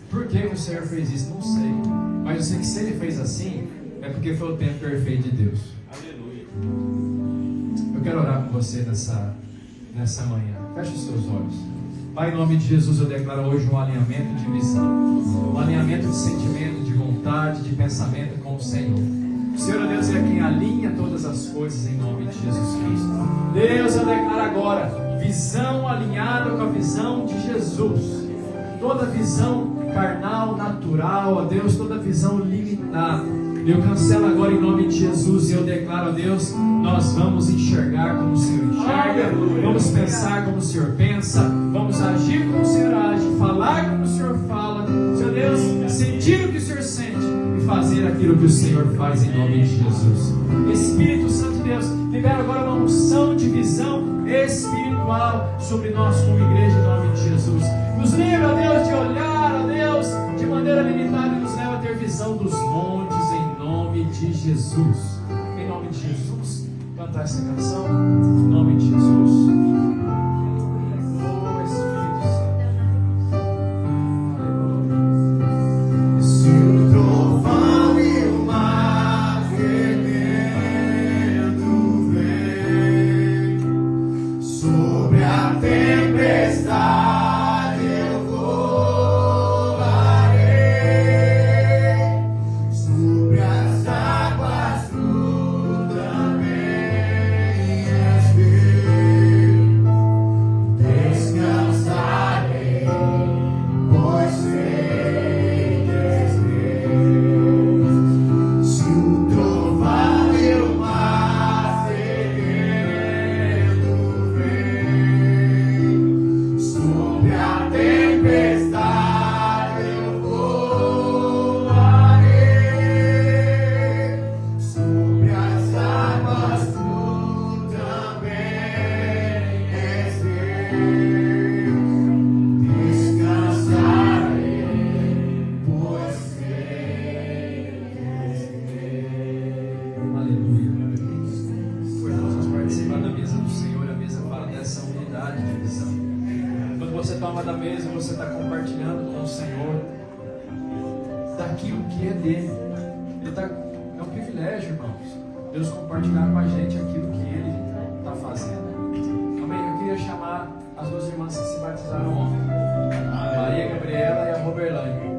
Por que o Senhor fez isso? Não sei. Mas eu sei que se Ele fez assim, é porque foi o tempo perfeito de Deus. Aleluia. Eu quero orar com você nessa manhã. Feche os seus olhos. Pai, em nome de Jesus, eu declaro hoje um alinhamento de visão, um alinhamento de sentimento, de vontade, de pensamento com o Senhor. O Senhor, Deus, é quem alinha todas as coisas em nome de Jesus Cristo. Deus, eu declaro agora visão alinhada com a visão de Jesus. Toda visão carnal, natural, ó Deus, toda visão limitada, eu cancelo agora em nome de Jesus e eu declaro, ó Deus, nós vamos enxergar como o Senhor enxerga, vamos pensar como o Senhor pensa, vamos agir como o Senhor age, falar como o Senhor fala, Senhor Deus, sentir o que o Senhor sente e fazer aquilo que o Senhor faz em nome de Jesus. Espírito Santo de Deus, libera agora uma unção de visão espiritual sobre nós como igreja em nome de Jesus. Nos livra, ó Deus, de olhar, ó Deus, de maneira limitada e nos leva a ter visão dos montes em nome de Jesus. Em nome de Jesus, cantar essa canção em nome de Jesus. Oh, Espírito Santo. Se o trovão e o mar fervendo vem sobre a tempestade. toma da mesa e você está compartilhando com o Senhor daquilo que é dele. É um privilégio, irmãos, Deus compartilhar com a gente aquilo que Ele está fazendo. Amém? Eu queria chamar as duas irmãs que se batizaram ontem, a Maria Gabriela e a Roberlane.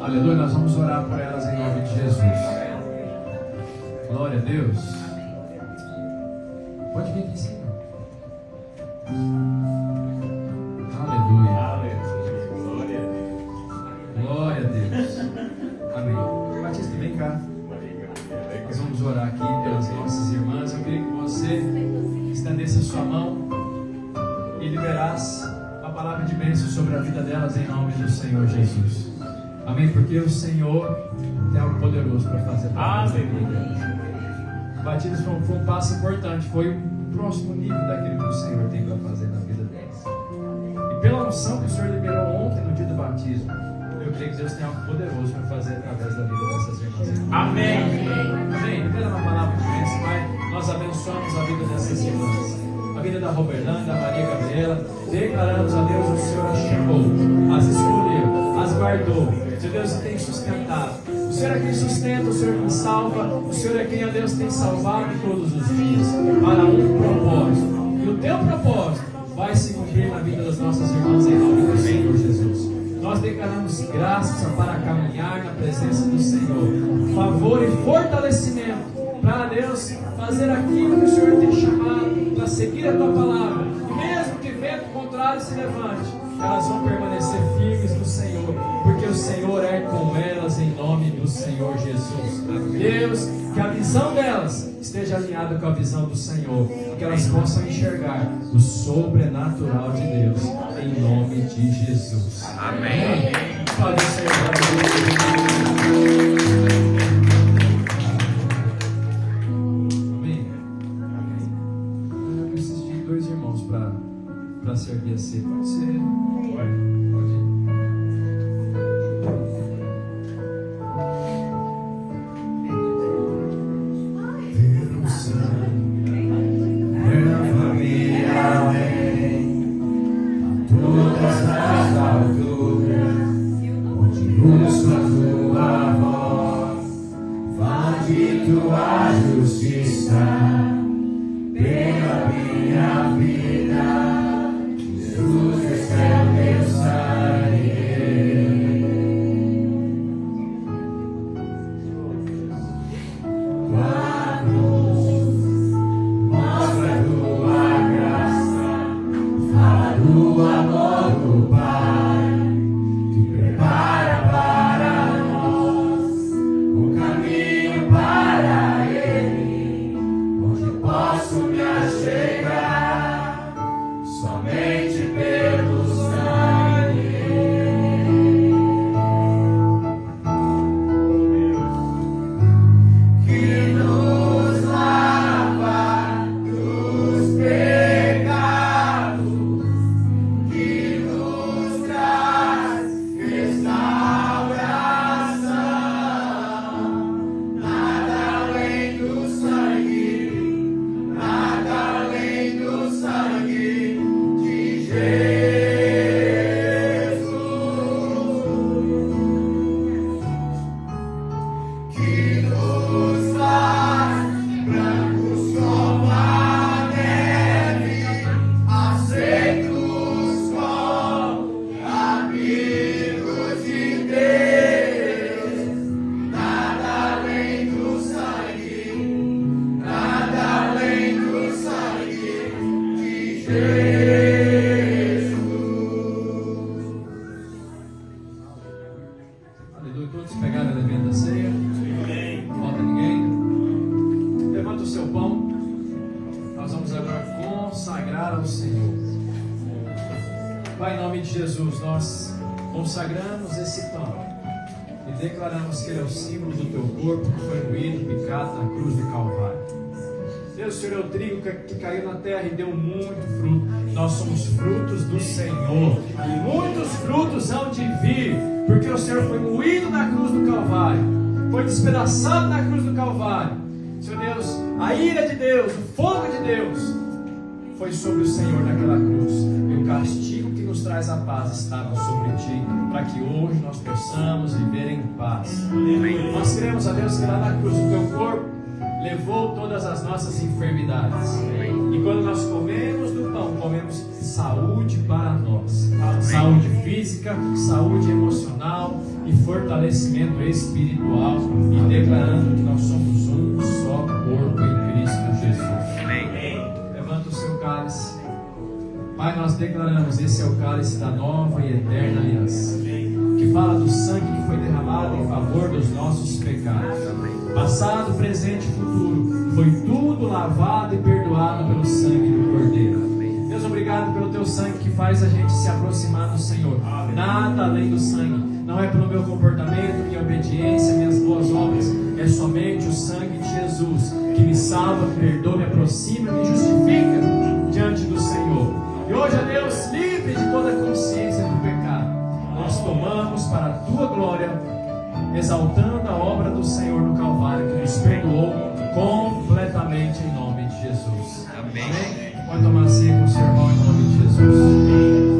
Aleluia, nós vamos orar por elas em nome de Jesus. Glória a Deus. Pode vir aqui em cima. Aleluia. Glória a Deus. Amém. Batista, vem cá. Nós vamos orar aqui pelas nossas irmãs. Eu queria que você estendesse a sua mão e liberasse a palavra de bênção sobre a vida delas em nome do Senhor Jesus. Amém? Porque o Senhor tem algo poderoso para fazer para nós. Batismo foi um passo importante, foi o próximo nível daquilo que o Senhor tem para fazer na vida delas. E pela unção que o Senhor liberou ontem no dia do batismo, eu creio que Deus tem algo poderoso para fazer através da vida dessas irmãs. Amém. Amém. Libera uma palavra de bênção, Pai. Nós abençoamos a vida dessas irmãs, a vida da Roberlane, da Maria Gabriela. Declaramos a Deus, o Senhor as chamou, as escolheu, as guardou. Seu Deus tem sustentado. O Senhor é quem sustenta, o Senhor é quem salva, o Senhor é quem a Deus tem salvado todos os dias para um propósito. E o teu propósito vai se cumprir na vida das nossas irmãs em nome do Senhor Jesus. Nós declaramos graça para caminhar na presença do Senhor, favor e fortalecimento para Deus fazer aquilo que o Senhor tem chamado para seguir a tua palavra. E mesmo que vento contrário se levante, elas vão permanecer firmes no Senhor, porque o Senhor é com elas em nome do Senhor Jesus. Deus, que a visão delas esteja alinhada com a visão do Senhor, que elas possam enxergar o sobrenatural de Deus em nome de Jesus. Amém. Pode ser. Amém. Eu preciso de dois irmãos para servir a ceia. Pode ser. Pode ir. Tua justiça pela minha vida, Jesus recebe o sangue. Tua cruz mostra tua graça, fala do amor do Pai, que prepara para nós o caminho para Ele, onde posso me achegar somente pelo sangue. Que nos lava dos pecados, que nos traz restauração. Nada além do sangue, nada além do sangue de Jesus. Que nos faz brancos como a neve, aceitos como amigos de Deus. Nada além do sangue, nada além do sangue de Jesus. Aleluia. Todos pegaram a elemento da ceia. Não falta ninguém. Levanta o seu pão. Nós vamos agora consagrar ao Senhor. Pai, em nome de Jesus, nós consagramos esse pão e declaramos que ele é o símbolo do teu corpo que foi moído, picado na cruz do Calvário. Deus, o Senhor é o trigo que caiu na terra e deu muito fruto. Nós somos frutos do Senhor. E muitos frutos hão de vir, porque o Senhor foi moído na cruz do Calvário, foi despedaçado na cruz do Calvário. Senhor Deus, a ira de Deus, o fogo de Deus foi sobre o Senhor naquela cruz, e o castigo que nos traz a paz estava sobre ti, para que hoje nós possamos viver em paz. Nós cremos, a Deus, que lá na cruz o teu corpo levou todas as nossas enfermidades. E quando nós comemos do pão, comemos saúde para nós. Saúde física, saúde emocional e fortalecimento espiritual. E declarando que nós somos um só corpo em Cristo Jesus. Levanta o seu cálice. Pai, nós declaramos, esse é o cálice da nova e eterna aliança, que fala do sangue que foi derramado em favor dos nossos pecados. Passado, presente e futuro, foi tudo lavado e perdoado pelo sangue do Cordeiro. Deus, obrigado pelo teu sangue que faz a gente se aproximar do Senhor. Nada além do sangue. Não é pelo meu comportamento, minha obediência, minhas boas obras. É somente o sangue de Jesus que me salva, me perdoa, me aproxima e me justifica diante do Senhor. E hoje, ó Deus, livre de toda consciência do pecado, nós tomamos para a tua glória, exaltando a obra do Senhor no Calvário, que nos perdoou completamente em nome de Jesus. Amém. Pode tomar ceia com o seu irmão em nome de Jesus.